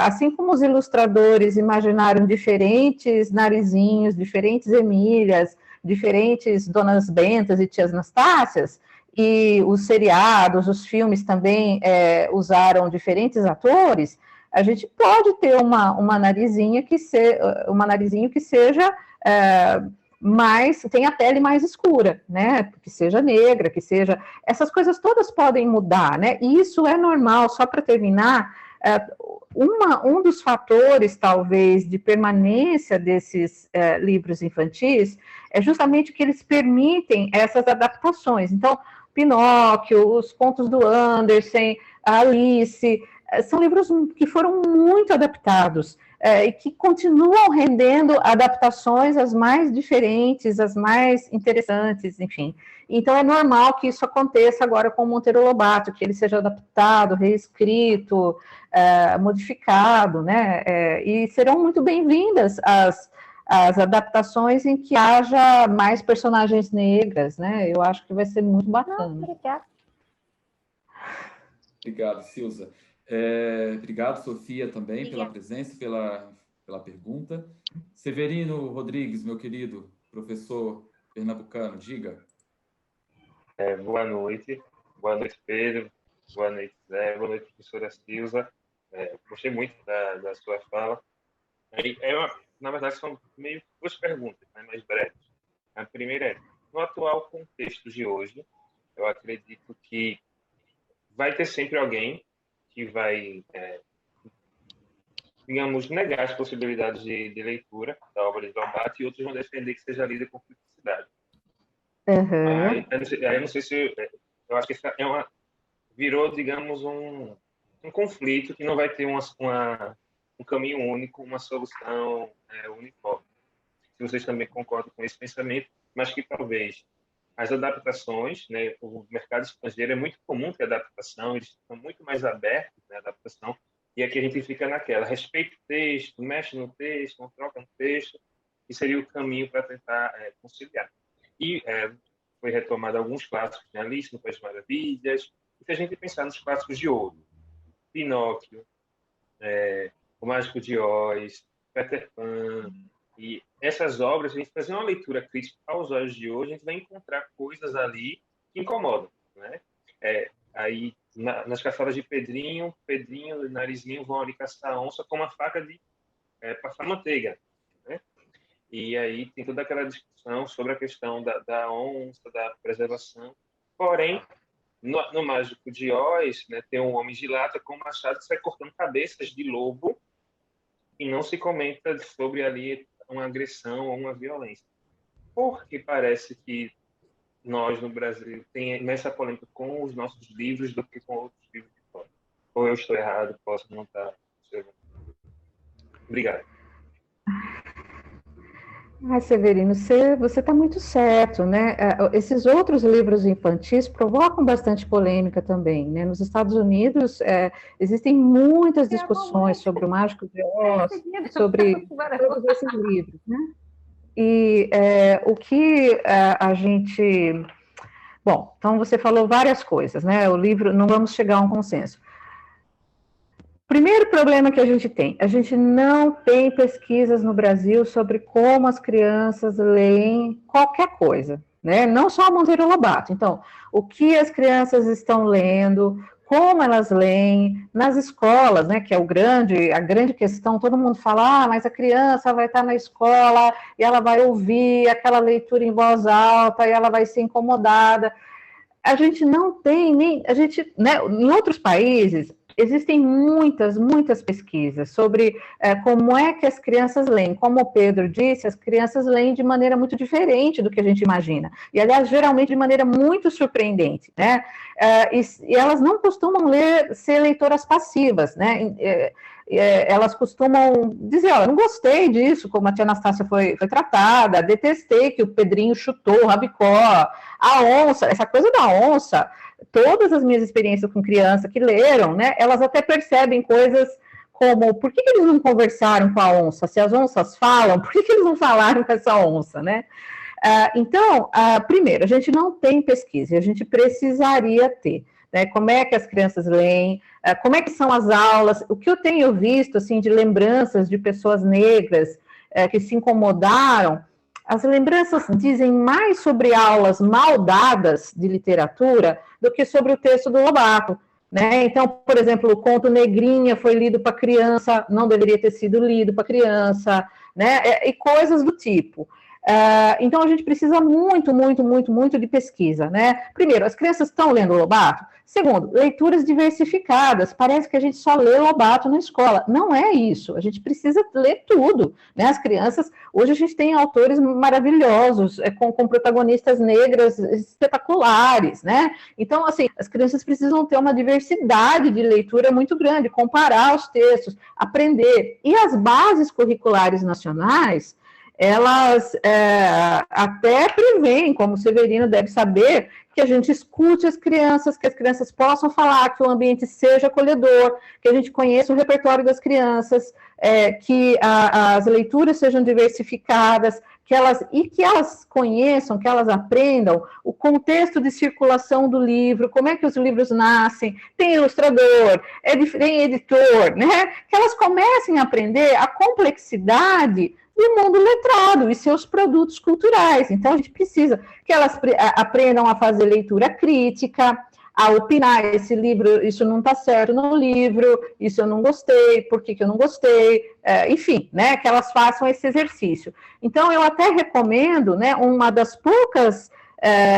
assim como os ilustradores imaginaram diferentes narizinhos, diferentes Emílias, diferentes Donas Bentas e Tias Nastácias, e os seriados, os filmes também usaram diferentes atores, a gente pode ter uma narizinho que seja mais, tem a pele mais escura, né? Que seja negra, que seja. Essas coisas todas podem mudar, né? E isso é normal, só para terminar. Um dos fatores, talvez, de permanência desses livros infantis é justamente que eles permitem essas adaptações. Então, Pinóquio, os contos do Andersen, a Alice, são livros que foram muito adaptados e que continuam rendendo adaptações as mais diferentes, as mais interessantes, enfim. Então é normal que isso aconteça agora com o Monteiro Lobato, que ele seja adaptado, reescrito, modificado, né? E serão muito bem-vindas as adaptações em que haja mais personagens negras, né? Eu acho que vai ser muito bacana. Obrigada. Obrigado, Silza. Obrigado, Sofia, também pela presença, pela pergunta. Severino Rodrigues, meu querido professor pernambucano, diga. Boa noite, Pedro, boa noite, Zé, boa noite, professora Silza. Gostei muito da sua fala. Na verdade, são meio duas perguntas, né, mais breves. A primeira é, no atual contexto de hoje, eu acredito que vai ter sempre alguém que vai, digamos, negar as possibilidades de leitura da obra de Lobato e outros vão defender que seja lida com criticidade. Uhum. Aí eu não sei se... Eu acho que virou, digamos, um conflito que não vai ter um caminho único, uma solução uniforme. Se vocês também concordam com esse pensamento, mas que talvez as adaptações, né, o mercado estrangeiro é muito comum ter adaptação, eles estão muito mais abertos à adaptação, e aqui a gente fica naquela, respeita o texto, mexe no texto, não troca no texto, que seria o caminho para tentar conciliar. E foi retomado alguns clássicos, né, Alice no País das Maravilhas, e se a gente pensar nos clássicos de ouro, Pinóquio, O Mágico de Oz, Peter Pan, e essas obras, a gente fazer uma leitura crítica aos olhos de hoje, a gente vai encontrar coisas ali que incomodam, né? Aí, nas caçadas de Pedrinho e Narizinho vão ali caçar a onça com uma faca de passar manteiga, né? E aí tem toda aquela discussão sobre a questão da onça, da preservação. Porém, no Mágico de Oz, né, tem um homem de lata com um machado que sai cortando cabeças de lobo e não se comenta sobre ali uma agressão ou uma violência. Porque parece que nós, no Brasil, tem imensa polêmica com os nossos livros do que com outros livros de fora. Ou eu estou errado, posso não estar observando. Obrigado. Severino, você está muito certo, né? Esses outros livros infantis provocam bastante polêmica também, né? Nos Estados Unidos, existem muitas discussões sobre o Mágico de Oz, sobre todos esses livros, né? E o que a gente... Bom, então você falou várias coisas, né? O livro, não vamos chegar a um consenso. Primeiro problema que a gente não tem pesquisas no Brasil sobre como as crianças leem qualquer coisa, né? Não só a Monteiro Lobato. Então, o que as crianças estão lendo, como elas leem, nas escolas, né? Que é a grande questão, todo mundo fala, mas a criança vai estar na escola e ela vai ouvir aquela leitura em voz alta e ela vai ser incomodada. A gente não tem nem, né, em outros países existem muitas pesquisas sobre como é que as crianças leem. Como o Pedro disse, as crianças leem de maneira muito diferente do que a gente imagina. E, aliás, geralmente de maneira muito surpreendente, né? E elas não costumam ser leitoras passivas, né? Elas costumam dizer, olha, não gostei disso, como a tia Anastácia foi tratada, detestei que o Pedrinho chutou o rabicó, a onça, essa coisa da onça, todas as minhas experiências com criança que leram, né, elas até percebem coisas como, por que eles não conversaram com a onça? Se as onças falam, por que eles não falaram com essa onça, né? Então, primeiro, a gente não tem pesquisa, a gente precisaria ter, né? Como é que as crianças leem, como é que são as aulas, o que eu tenho visto, assim, de lembranças de pessoas negras que se incomodaram, as lembranças dizem mais sobre aulas mal dadas de literatura do que sobre o texto do Lobato, né? Então, por exemplo, o conto Negrinha foi lido para criança, não deveria ter sido lido para criança, né? E coisas do tipo. Então, a gente precisa muito de pesquisa, né? Primeiro, as crianças estão lendo Lobato? Segundo, leituras diversificadas. Parece que a gente só lê Lobato na escola. Não é isso. A gente precisa ler tudo, né? As crianças... Hoje a gente tem autores maravilhosos, com protagonistas negras espetaculares, né? Então, assim, as crianças precisam ter uma diversidade de leitura muito grande, comparar os textos, aprender. E as bases curriculares nacionais, elas até prevêem, como o Severino deve saber, que a gente escute as crianças, que as crianças possam falar, que o ambiente seja acolhedor, que a gente conheça o repertório das crianças, que as leituras sejam diversificadas, que elas conheçam, que elas aprendam o contexto de circulação do livro, como é que os livros nascem, tem ilustrador, tem editor, né? Que elas comecem a aprender a complexidade do mundo letrado e seus produtos culturais. Então, a gente precisa que elas aprendam a fazer leitura crítica, a opinar, esse livro, isso não está certo no livro, isso eu não gostei, por que eu não gostei, enfim, né, que elas façam esse exercício. Então, eu até recomendo, né, uma das poucas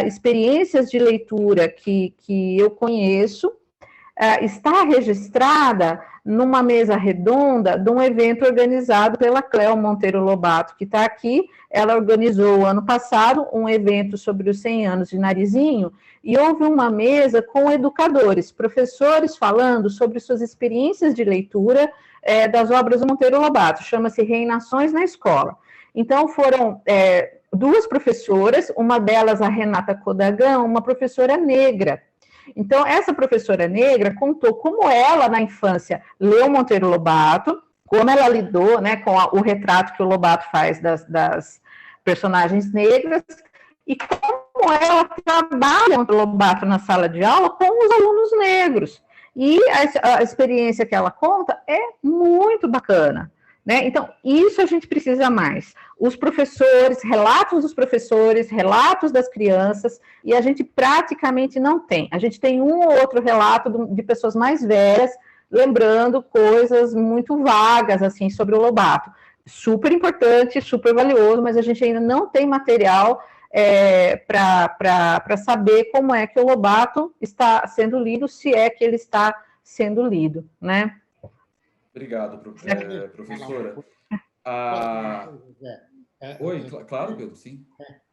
experiências de leitura que eu conheço, está registrada numa mesa redonda de um evento organizado pela Cléo Monteiro Lobato, que está aqui. Ela organizou, ano passado, um evento sobre os 100 anos de Narizinho, e houve uma mesa com educadores, professores falando sobre suas experiências de leitura das obras do Monteiro Lobato, chama-se Reinações na Escola. Então, foram duas professoras, uma delas a Renata Codagão, uma professora negra. Então, essa professora negra contou como ela, na infância, leu Monteiro Lobato, como ela lidou, né, com o retrato que o Lobato faz das personagens negras, e como ela trabalha Monteiro Lobato na sala de aula com os alunos negros. E a experiência que ela conta é muito bacana, né? Então, isso a gente precisa mais. Os professores, relatos dos professores, relatos das crianças, e a gente praticamente não tem. A gente tem um ou outro relato de pessoas mais velhas, lembrando coisas muito vagas, assim, sobre o Lobato. Super importante, super valioso, mas a gente ainda não tem material para saber como é que o Lobato está sendo lido, se é que ele está sendo lido, né? Obrigado, professora. Oi, claro, Pedro, sim.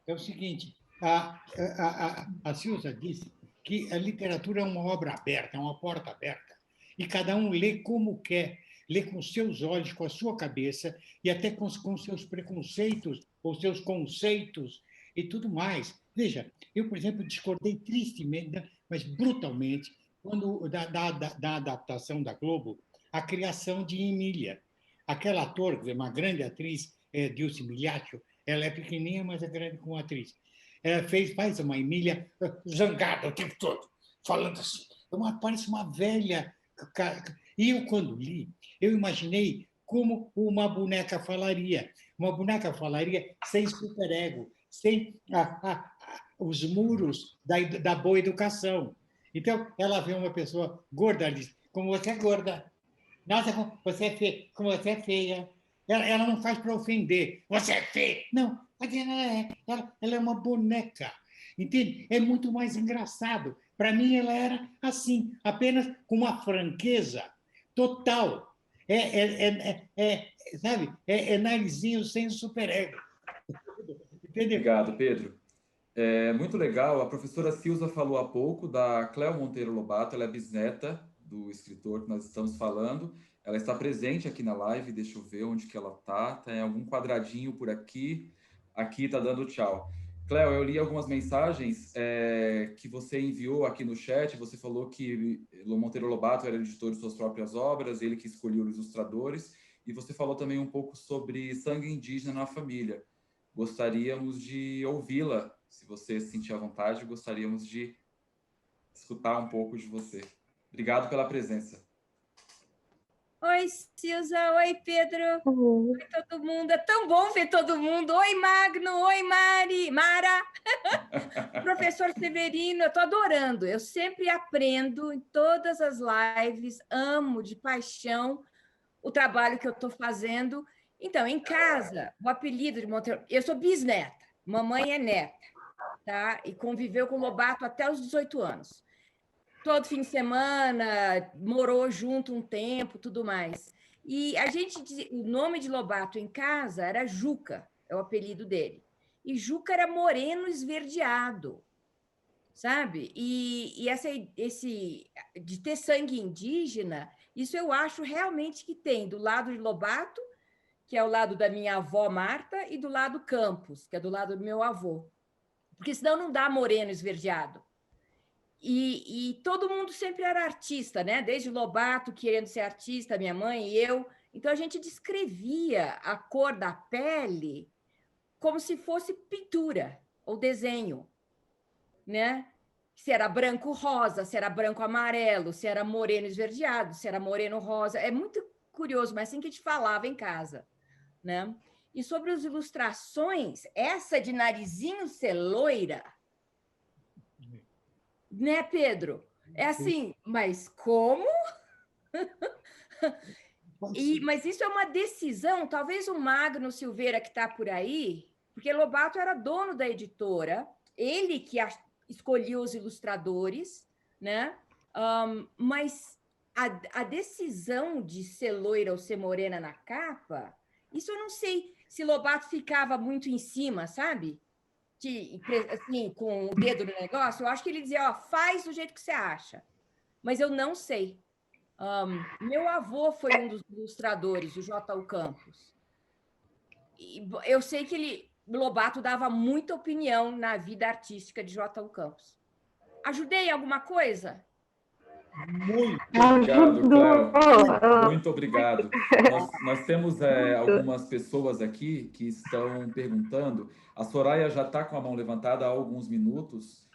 É o seguinte, a Silza disse que a literatura é uma obra aberta, é uma porta aberta, e cada um lê como quer, lê com seus olhos, com a sua cabeça, e até com seus preconceitos os seus conceitos e tudo mais. Veja, eu, por exemplo, discordei tristemente, né, mas brutalmente, quando da adaptação da Globo, a criação de Emília. Aquela ator, uma grande atriz, Dulce Migliaccio, ela é pequenininha, mas é grande como atriz. Ela faz uma Emília zangada o tempo todo, falando assim. Parece uma velha. E eu, quando li, eu imaginei como uma boneca falaria. Uma boneca falaria sem superego, sem os muros da boa educação. Então, ela vê uma pessoa gorda, ela diz, como você é gorda. Nossa, como você é feia. Como você é feia. Ela não faz para ofender. Você é feia. Não, ela é uma boneca. Entende? É muito mais engraçado. Para mim, ela era assim, apenas com uma franqueza total. Sabe? É narizinho sem superego. Entendeu? Obrigado, Pedro. É muito legal. A professora Silza falou há pouco da Cléo Monteiro Lobato, ela é bisneta do escritor que nós estamos falando. Ela está presente aqui na live, deixa eu ver onde que ela está. Está em algum quadradinho por aqui. Aqui está dando tchau. Cléo, eu li algumas mensagens que você enviou aqui no chat. Você falou que Monteiro Lobato era editor de suas próprias obras, ele que escolheu os ilustradores. E você falou também um pouco sobre sangue indígena na família. Gostaríamos de ouvi-la. Se você se sentir à vontade, gostaríamos de escutar um pouco de você. Obrigado pela presença. Oi, Silza. Oi, Pedro. Oi, todo mundo. É tão bom ver todo mundo. Oi, Magno. Oi, Mara. Professor Severino, eu estou adorando. Eu sempre aprendo em todas as lives, amo de paixão o trabalho que eu estou fazendo. Então, em casa, o apelido de Monteiro... Eu sou bisneta, mamãe é neta, tá? E conviveu com o Lobato até os 18 anos. Todo fim de semana, morou junto um tempo, tudo mais. E o nome de Lobato em casa era Juca, é o apelido dele. E Juca era moreno esverdeado, sabe? E esse de ter sangue indígena, isso eu acho realmente que tem do lado de Lobato, que é o lado da minha avó Marta, e do lado Campos, que é do lado do meu avô. Porque senão não dá moreno esverdeado. E todo mundo sempre era artista, né? Desde Lobato querendo ser artista, minha mãe e eu. Então a gente descrevia a cor da pele como se fosse pintura ou desenho, né? Se era branco-rosa, se era branco-amarelo, se era moreno esverdeado, se era moreno-rosa. É muito curioso, mas assim que a gente falava em casa, né? E sobre as ilustrações, essa de narizinho ser loira, né, Pedro? É assim, mas como? Mas isso é uma decisão, talvez o Magno Silveira que está por aí, porque Lobato era dono da editora, ele que escolhia os ilustradores, né? Mas a decisão de ser loira ou ser morena na capa, isso eu não sei se Lobato ficava muito em cima, sabe? Assim, com o dedo no negócio, eu acho que ele dizia, ó, faz do jeito que você acha. Mas eu não sei. Meu avô foi um dos ilustradores, o J.U. Campos. E eu sei que Lobato dava muita opinião na vida artística de J.U. Campos. Ajudei em alguma coisa? Muito obrigado, Cléo. Muito obrigado. Nós temos algumas pessoas aqui que estão perguntando. A Soraya já está com a mão levantada há alguns minutos.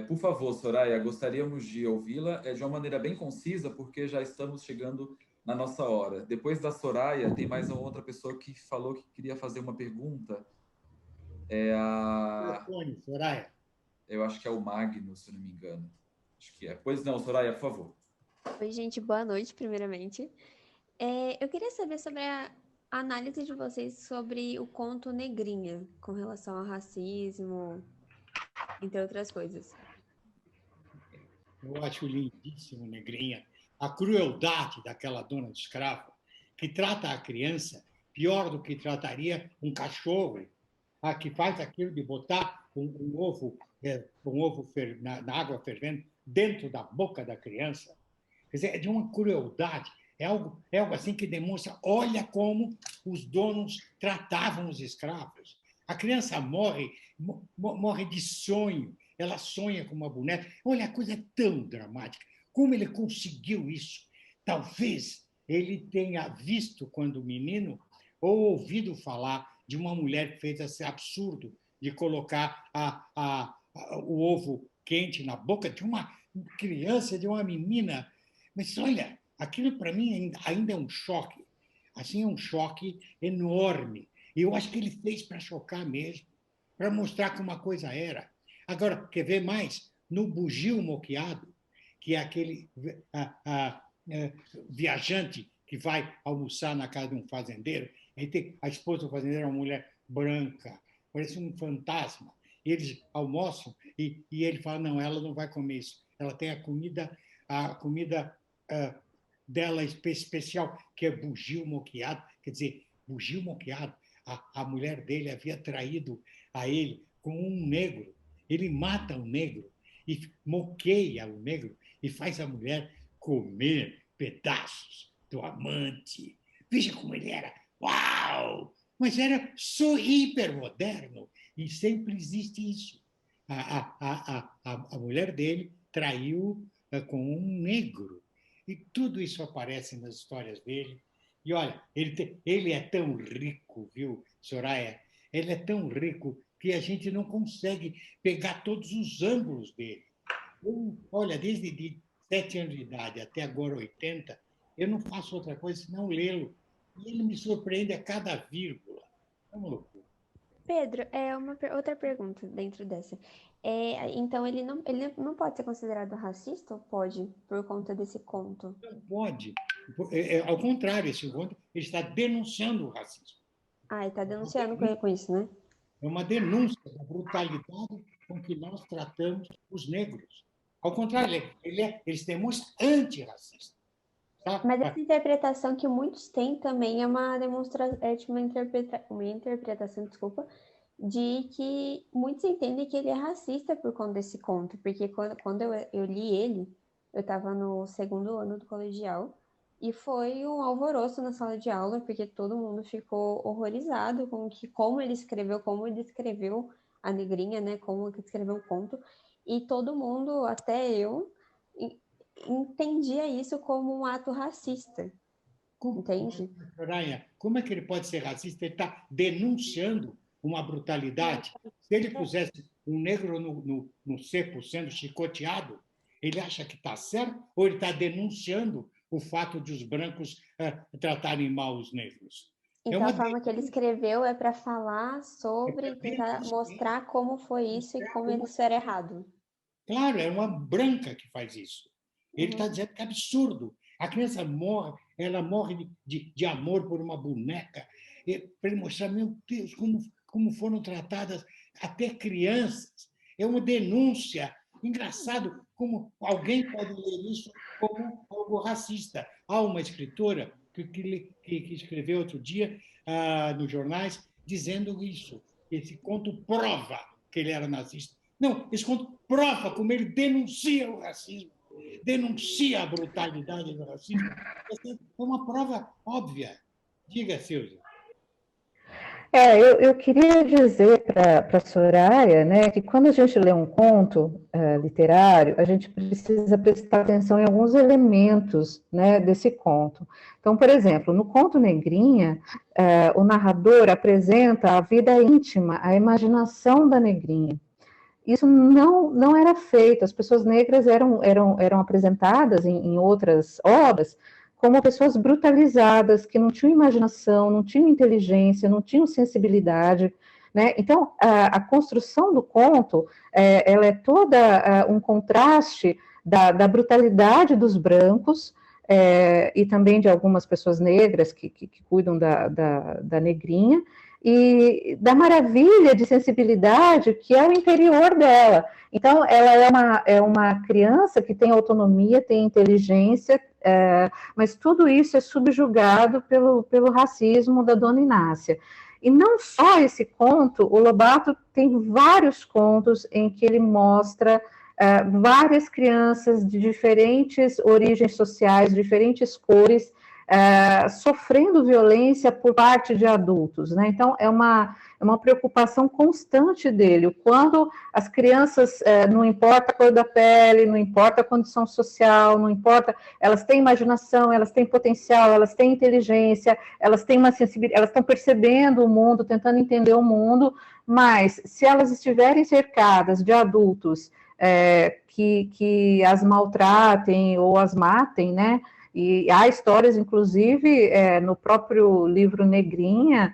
Por favor, Soraya, gostaríamos de ouvi-la de uma maneira bem concisa, porque já estamos chegando na nossa hora. Depois da Soraya, tem mais uma outra pessoa que falou que queria fazer uma pergunta. Soraya. Eu acho que é o Magno, se não me engano. Acho que é. Pois não, Soraya, por favor. Oi, gente, boa noite, primeiramente. Eu queria saber sobre a análise de vocês sobre o conto Negrinha, com relação ao racismo, entre outras coisas. Eu acho lindíssimo, Negrinha, a crueldade daquela dona de escravo, que trata a criança pior do que trataria um cachorro, que faz aquilo de botar um ovo na água fervendo dentro da boca da criança. Quer dizer, é de uma crueldade, é algo assim que demonstra, olha como os donos tratavam os escravos. A criança morre de sonho. Ela sonha com uma boneca. Olha, a coisa é tão dramática. Como ele conseguiu isso? Talvez ele tenha visto quando menino ou ouvido falar de uma mulher que fez esse absurdo de colocar o ovo quente na boca de uma criança, de uma menina. Mas, olha, aquilo para mim ainda é um choque. Assim, é um choque enorme. E eu acho que ele fez para chocar mesmo, para mostrar como a coisa era. Agora, quer ver mais? No bugio moqueado, que é aquele viajante que vai almoçar na casa de um fazendeiro, a esposa do fazendeiro é uma mulher branca, parece um fantasma. E eles almoçam e ele fala, não, ela não vai comer isso. Ela tem a comida dela especial, que é bugio moqueado. Quer dizer, bugio moqueado, a mulher dele havia traído a ele com um negro. Ele mata o negro e moqueia o negro e faz a mulher comer pedaços do amante. Veja como ele era. Uau! Mas era hipermoderno. E sempre existe isso. A mulher dele traiu com um negro. E tudo isso aparece nas histórias dele. E olha, ele é tão rico, viu, Soraya? Ele é tão rico que a gente não consegue pegar todos os ângulos dele. Olha, desde 7 anos de idade até agora 80, eu não faço outra coisa senão lê-lo. E ele me surpreende a cada vírgula. É uma loucura. Pedro, outra pergunta dentro dessa. Então, ele não pode ser considerado racista ou pode, por conta desse conto? Não pode. Ao contrário, esse conto ele está denunciando o racismo. Ele está denunciando com isso, né? É uma denúncia da brutalidade com que nós tratamos os negros. Ao contrário, eles demonstram antirracista. Tá? Mas essa interpretação que muitos têm também é uma demonstração, uma interpretação, de que muitos entendem que ele é racista por conta desse conto, porque quando eu li ele, eu estava no 2º ano do colegial, e foi um alvoroço na sala de aula, porque todo mundo ficou horrorizado com como ele escreveu a negrinha, né, como ele escreveu o conto, e todo mundo, até eu, entendia isso como um ato racista. Entende? Soraya, como é que ele pode ser racista? Ele está denunciando uma brutalidade. Se ele pusesse um negro no cepo sendo chicoteado, ele acha que está certo ou ele está denunciando o fato de os brancos tratarem mal os negros? Então, a forma que ele escreveu é para falar sobre, tentar mostrar como foi isso e como isso era errado. Claro, é uma branca que faz isso. Ele está dizendo que é absurdo. A criança morre, ela morre de amor por uma boneca, para ele mostrar, meu Deus, como foram tratadas até crianças. É uma denúncia. Engraçado como alguém pode ler isso como algo racista. Há uma escritora que escreveu outro dia nos jornais dizendo isso. Esse conto prova que ele era nazista. Não, esse conto prova como ele denuncia o racismo, denuncia a brutalidade do racismo. É uma prova óbvia. Diga, Silvia. Eu queria dizer para a Soraya, né, que quando a gente lê um conto literário, a gente precisa prestar atenção em alguns elementos, né, desse conto. Então, por exemplo, no conto Negrinha, o narrador apresenta a vida íntima, a imaginação da negrinha. Isso não era feito, as pessoas negras eram apresentadas em outras obras como pessoas brutalizadas, que não tinham imaginação, não tinham inteligência, não tinham sensibilidade, né? Então, a construção do conto, ela é toda um contraste da brutalidade dos brancos e também de algumas pessoas negras que cuidam da negrinha, e da maravilha de sensibilidade que é o interior dela. Então, ela é uma criança que tem autonomia, tem inteligência, mas tudo isso é subjugado pelo racismo da Dona Inácia. E não só esse conto, o Lobato tem vários contos em que ele mostra várias crianças de diferentes origens sociais, diferentes cores, sofrendo violência por parte de adultos, né? Então, é uma é uma preocupação constante dele. Quando as crianças, não importa a cor da pele, não importa a condição social, não importa, elas têm imaginação, elas têm potencial, elas têm inteligência, elas têm uma sensibilidade, elas estão percebendo o mundo, tentando entender o mundo, mas se elas estiverem cercadas de adultos que as maltratem ou as matem, né? E há histórias, inclusive, no próprio livro Negrinha,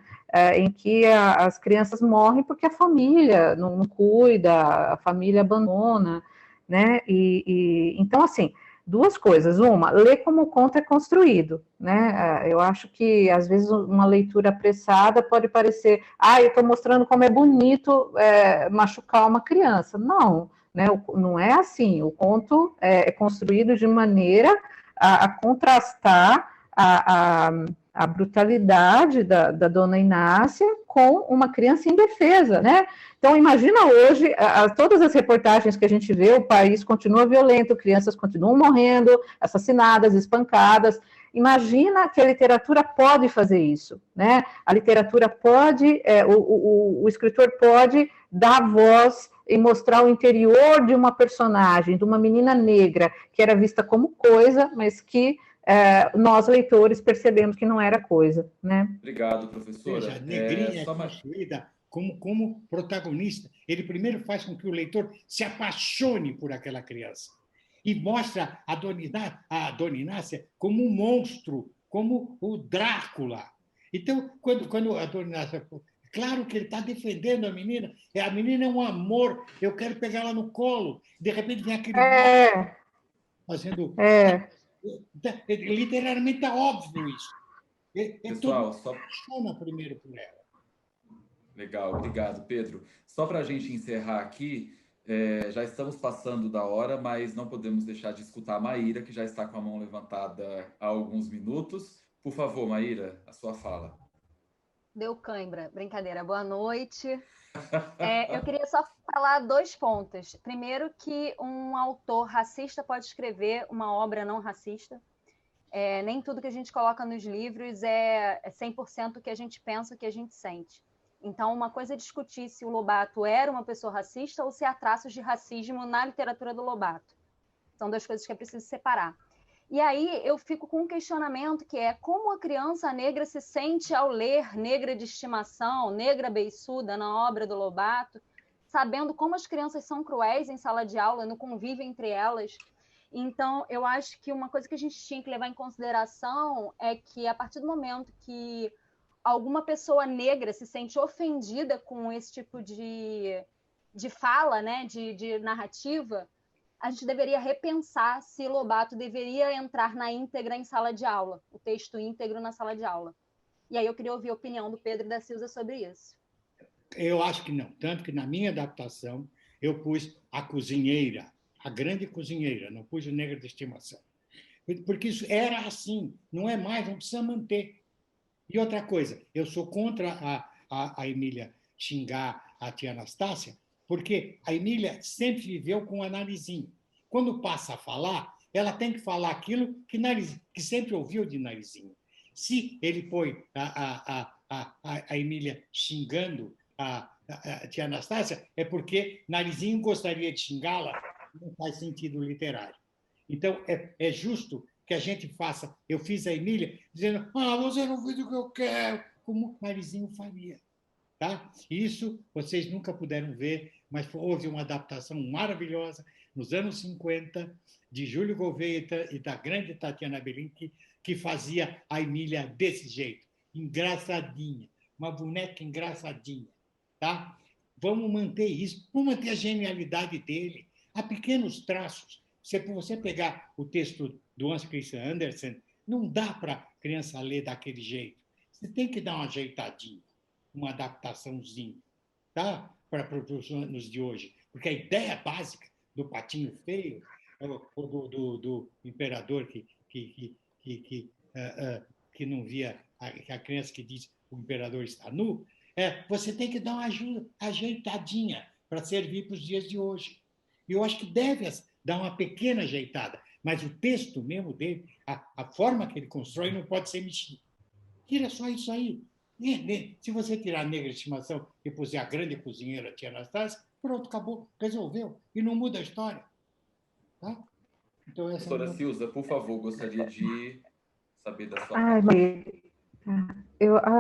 em que as crianças morrem porque a família não cuida, a família abandona, né? Então, assim, duas coisas. Uma, ler como o conto é construído, né? Eu acho que, às vezes, uma leitura apressada pode parecer, eu estou mostrando como é bonito machucar uma criança. Não, né? Não é assim. O conto é construído de maneira a contrastar a brutalidade da dona Inácia com uma criança indefesa, né? Então, imagina hoje, todas as reportagens que a gente vê, o país continua violento, crianças continuam morrendo, assassinadas, espancadas. Imagina que a literatura pode fazer isso, né? A literatura pode, o escritor pode dar voz e mostrar o interior de uma personagem, de uma menina negra, que era vista como coisa, mas que nós, leitores, percebemos que não era coisa, né? Obrigado, professora. Veja, Negrinha é construída como protagonista. Ele primeiro faz com que o leitor se apaixone por aquela criança e mostra a dona Inácia como um monstro, como o Drácula. Então, quando a dona Inácia... Claro que ele está defendendo a menina é um amor, eu quero pegar ela no colo. De repente vem aquele... fazendo... Literalmente é óbvio isso. Pessoal, só... apaixona primeiro por ela. Legal, obrigado, Pedro. Só para a gente encerrar aqui, já estamos passando da hora, mas não podemos deixar de escutar a Maíra, que já está com a mão levantada há alguns minutos. Por favor, Maíra, a sua fala. Deu cãibra, brincadeira. Boa noite. Eu queria só falar 2 pontos. Primeiro, que um autor racista pode escrever uma obra não racista. Nem tudo que a gente coloca nos livros é 100% o que a gente pensa, o que a gente sente. Então, uma coisa é discutir se o Lobato era uma pessoa racista ou se há traços de racismo na literatura do Lobato. São 2 coisas que é preciso separar. E aí eu fico com um questionamento que é como a criança negra se sente ao ler Negra de Estimação, Negra Beiçuda, na obra do Lobato, sabendo como as crianças são cruéis em sala de aula, no convívio entre elas. Então, eu acho que uma coisa que a gente tinha que levar em consideração é que, a partir do momento que alguma pessoa negra se sente ofendida com esse tipo de fala, né, de narrativa, a gente deveria repensar se Lobato deveria entrar na íntegra em sala de aula, o texto íntegro na sala de aula. E aí eu queria ouvir a opinião do Pedro da Silva sobre isso. Eu acho que não. Tanto que na minha adaptação eu pus a cozinheira, a grande cozinheira, não pus o Negra de Estimação. Porque isso era assim, não é mais, não precisa manter. E outra coisa, eu sou contra a Emília xingar a tia Anastácia, porque a Emília sempre viveu com a Narizinho. Quando passa a falar, ela tem que falar aquilo que sempre ouviu de Narizinho. Se ele põe a Emília xingando a tia Anastácia, é porque Narizinho gostaria de xingá-la, não faz sentido literário. Então, é justo que a gente faça... Eu fiz a Emília dizendo, você não fez o que eu quero, como Narizinho faria. Tá? Isso vocês nunca puderam ver, mas houve uma adaptação maravilhosa nos anos 50 de Júlio Gouveia e da grande Tatiana Belin, que fazia a Emília desse jeito, engraçadinha, uma boneca engraçadinha. Tá? Vamos manter isso, vamos manter a genialidade dele. Há pequenos traços. Se você pegar o texto do Hans Christian Andersen, não dá para a criança ler daquele jeito. Você tem que dar uma ajeitadinha, uma adaptaçãozinha, tá? Para os anos de hoje. Porque a ideia básica do Patinho Feio, ou do imperador que não via, a criança que diz o imperador está nu, você tem que dar uma ajeitadinha para servir para os dias de hoje. E eu acho que deve dar uma pequena ajeitada, mas o texto mesmo dele, a forma que ele constrói, não pode ser mexido. Tira só isso aí. Se você tirar a negra de estimação e puser a grande cozinheira tia Anastácia, pronto, acabou, resolveu. E não muda a história. Tá? Então, essa Doutora Silza, por favor, gostaria de saber da sua Ai, parte.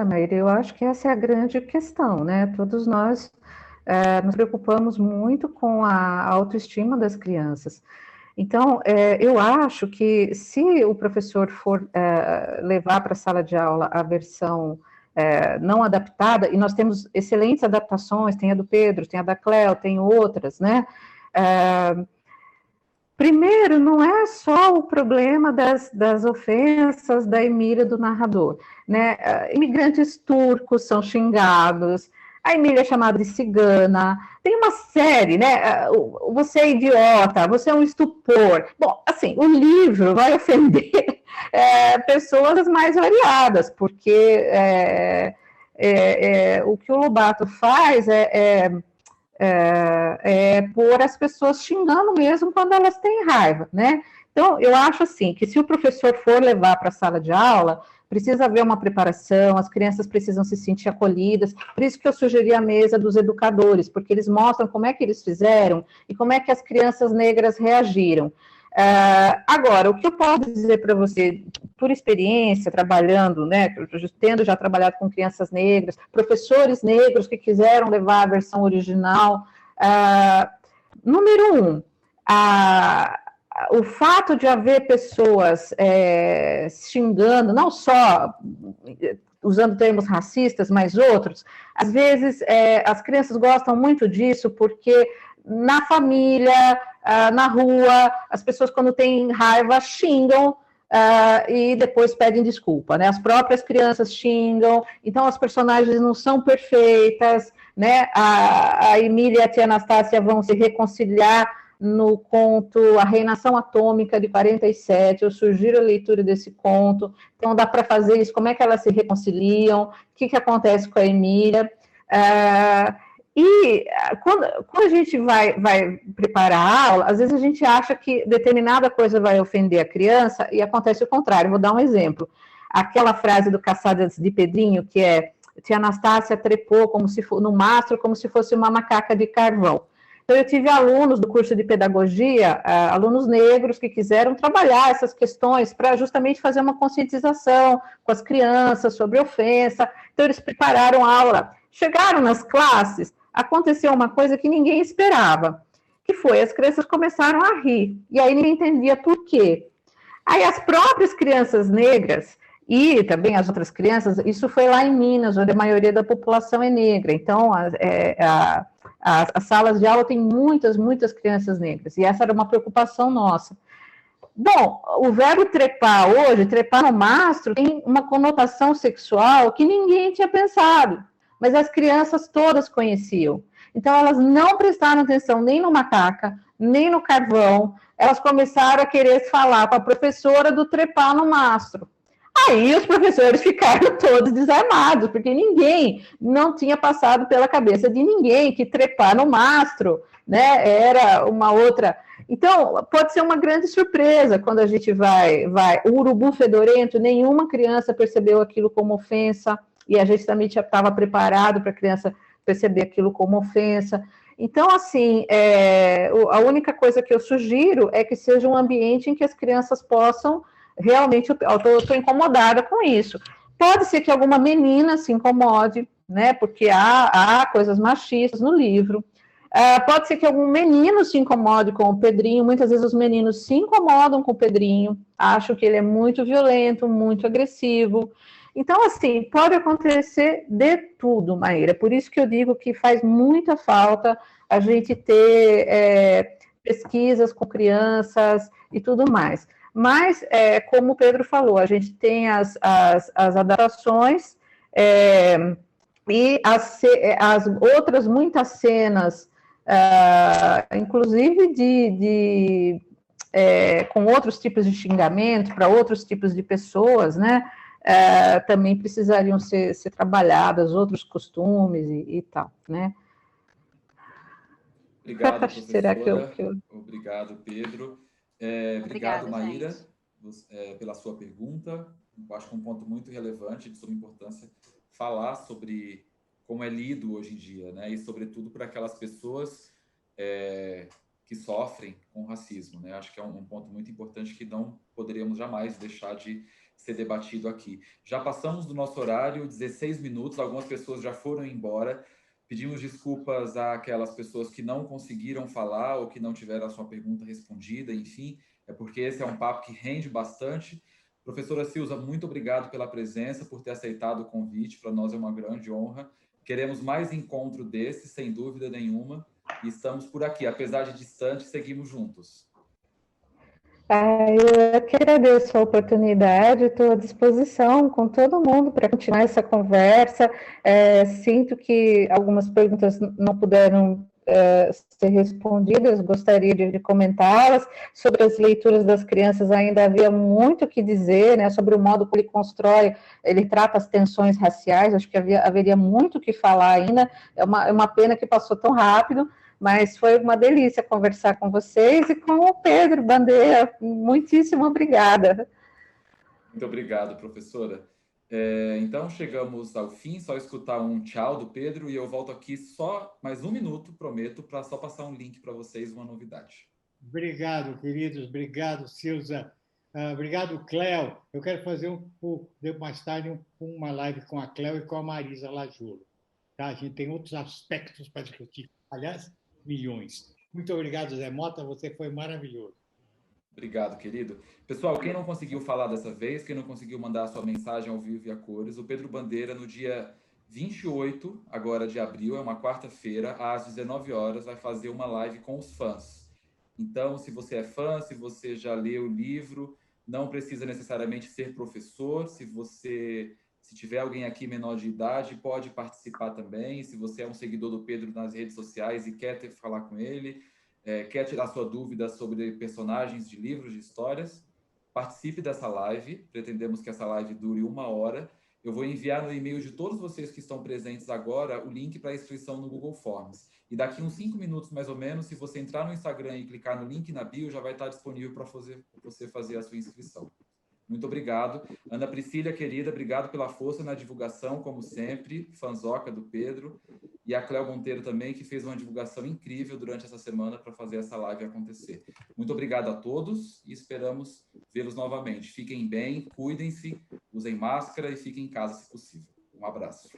Maíra, eu acho que essa é a grande questão, né? Todos nós nos preocupamos muito com a autoestima das crianças. Então, eu acho que se o professor for levar para a sala de aula a versão não adaptada, e nós temos excelentes adaptações, tem a do Pedro, tem a da Cléo, tem outras, né? Primeiro, não é só o problema das ofensas da Emília do narrador, né? Imigrantes turcos são xingados, a Emília é chamada de cigana, tem uma série, né? Você é idiota, você é um estupor. Bom, assim, o livro vai ofender pessoas mais variadas, porque o que o Lobato faz pôr as pessoas xingando mesmo quando elas têm raiva, né? Então, eu acho assim, que se o professor for levar para a sala de aula, precisa haver uma preparação, as crianças precisam se sentir acolhidas, por isso que eu sugeri a mesa dos educadores, porque eles mostram como é que eles fizeram e como é que as crianças negras reagiram. Agora, o que eu posso dizer para você, por experiência, trabalhando, né, tendo já trabalhado com crianças negras, professores negros que quiseram levar a versão original, número um, o fato de haver pessoas xingando, não só usando termos racistas, mas outros, às vezes as crianças gostam muito disso porque na família, na rua, as pessoas quando têm raiva xingam e depois pedem desculpa, né? As próprias crianças xingam, então as personagens não são perfeitas, né? A Emília e a tia Anastácia vão se reconciliar no conto A Reinação Atômica, de 47, eu sugiro a leitura desse conto, então dá para fazer isso, como é que elas se reconciliam, o que acontece com a Emília, e quando a gente vai preparar a aula, às vezes a gente acha que determinada coisa vai ofender a criança e acontece o contrário. Vou dar um exemplo. Aquela frase do Caçadas de Pedrinho, que é: tia Anastácia trepou como se no mastro, como se fosse uma macaca de carvão. Então, eu tive alunos do curso de pedagogia, alunos negros que quiseram trabalhar essas questões para justamente fazer uma conscientização com as crianças sobre ofensa. Então, eles prepararam a aula. Chegaram nas classes, aconteceu uma coisa que ninguém esperava, que foi, as crianças começaram a rir, e aí ninguém entendia por quê. Aí as próprias crianças negras, e também as outras crianças, isso foi lá em Minas, onde a maioria da população é negra, então as salas de aula têm muitas crianças negras, e essa era uma preocupação nossa. Bom, o verbo trepar hoje, trepar no mastro, tem uma conotação sexual que ninguém tinha pensado, mas as crianças todas conheciam. Então, elas não prestaram atenção nem no macaca, nem no carvão, elas começaram a querer falar com a professora do trepar no mastro. Aí os professores ficaram todos desarmados, porque não tinha passado pela cabeça de ninguém que trepar no mastro, né, era uma outra. Então, pode ser uma grande surpresa quando a gente vai. O urubu fedorento, nenhuma criança percebeu aquilo como ofensa, e a gente também estava preparado para a criança perceber aquilo como ofensa. Então, assim, a única coisa que eu sugiro é que seja um ambiente em que as crianças possam realmente... Eu estou incomodada com isso. Pode ser que alguma menina se incomode, né, porque há coisas machistas no livro. Pode ser que algum menino se incomode com o Pedrinho, muitas vezes os meninos se incomodam com o Pedrinho, acham que ele é muito violento, muito agressivo. Então, assim, pode acontecer de tudo, Maíra. Por isso que eu digo que faz muita falta a gente ter pesquisas com crianças e tudo mais. Mas, como o Pedro falou, a gente tem as adaptações e as outras muitas cenas, inclusive com outros tipos de xingamento para outros tipos de pessoas, né? Também precisariam ser trabalhadas, outros costumes e tal, né? Obrigado, professora. Será que eu... Obrigado, Pedro. Obrigado, Maíra, pela sua pergunta. Eu acho que um ponto muito relevante, de suma importância, falar sobre como é lido hoje em dia, né? E, sobretudo, para aquelas pessoas que sofrem com racismo, né? Acho que é um ponto muito importante que não poderíamos jamais deixar de ser debatido aqui. Já passamos do nosso horário, 16 minutos, algumas pessoas já foram embora. Pedimos desculpas àquelas pessoas que não conseguiram falar ou que não tiveram a sua pergunta respondida, enfim, é porque esse é um papo que rende bastante. Professora Silza, muito obrigado pela presença, por ter aceitado o convite, para nós é uma grande honra. Queremos mais encontro desse, sem dúvida nenhuma, e estamos por aqui, apesar de distante, seguimos juntos. Eu que agradeço a oportunidade, estou à disposição com todo mundo para continuar essa conversa. Sinto que algumas perguntas não puderam ser respondidas, gostaria de comentá-las. Sobre as leituras das crianças, ainda havia muito o que dizer, né, sobre o modo como ele constrói, ele trata as tensões raciais, acho que haveria muito o que falar ainda. É uma pena que passou tão rápido, mas foi uma delícia conversar com vocês e com o Pedro Bandeira. Muitíssimo obrigada. Muito obrigado, professora. Então, chegamos ao fim, só escutar um tchau do Pedro e eu volto aqui só mais um minuto, prometo, para só passar um link para vocês, uma novidade. Obrigado, queridos. Obrigado, Silza. Obrigado, Cléo. Eu quero fazer mais tarde uma live com a Cléo e com a Marisa Lajolo. Tá? A gente tem outros aspectos para discutir. Aliás, milhões. Muito obrigado, Zé Mota, você foi maravilhoso. Obrigado, querido. Pessoal, quem não conseguiu falar dessa vez, quem não conseguiu mandar a sua mensagem ao vivo e a cores, o Pedro Bandeira, no dia 28 agora de abril, é uma quarta-feira, às 19 horas, vai fazer uma live com os fãs. Então, se você é fã, se você já leu o livro, não precisa necessariamente ser professor, se tiver alguém aqui menor de idade, pode participar também. Se você é um seguidor do Pedro nas redes sociais e quer falar com ele, quer tirar sua dúvida sobre personagens de livros, de histórias, participe dessa live. Pretendemos que essa live dure 1 hora. Eu vou enviar no e-mail de todos vocês que estão presentes agora o link para a inscrição no Google Forms. E daqui uns 5 minutos, mais ou menos, se você entrar no Instagram e clicar no link na bio, já vai estar disponível para você fazer a sua inscrição. Muito obrigado. Ana Priscila, querida, obrigado pela força na divulgação, como sempre, fanzoca do Pedro. E a Cléo Monteiro também, que fez uma divulgação incrível durante essa semana para fazer essa live acontecer. Muito obrigado a todos e esperamos vê-los novamente. Fiquem bem, cuidem-se, usem máscara e fiquem em casa se possível. Um abraço.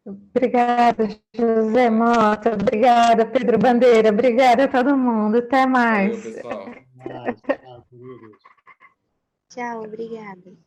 Obrigada, José Mota. Obrigada, Pedro Bandeira. Obrigada a todo mundo. Até mais. Valeu, pessoal. Tchau, queridos. Tchau, obrigada.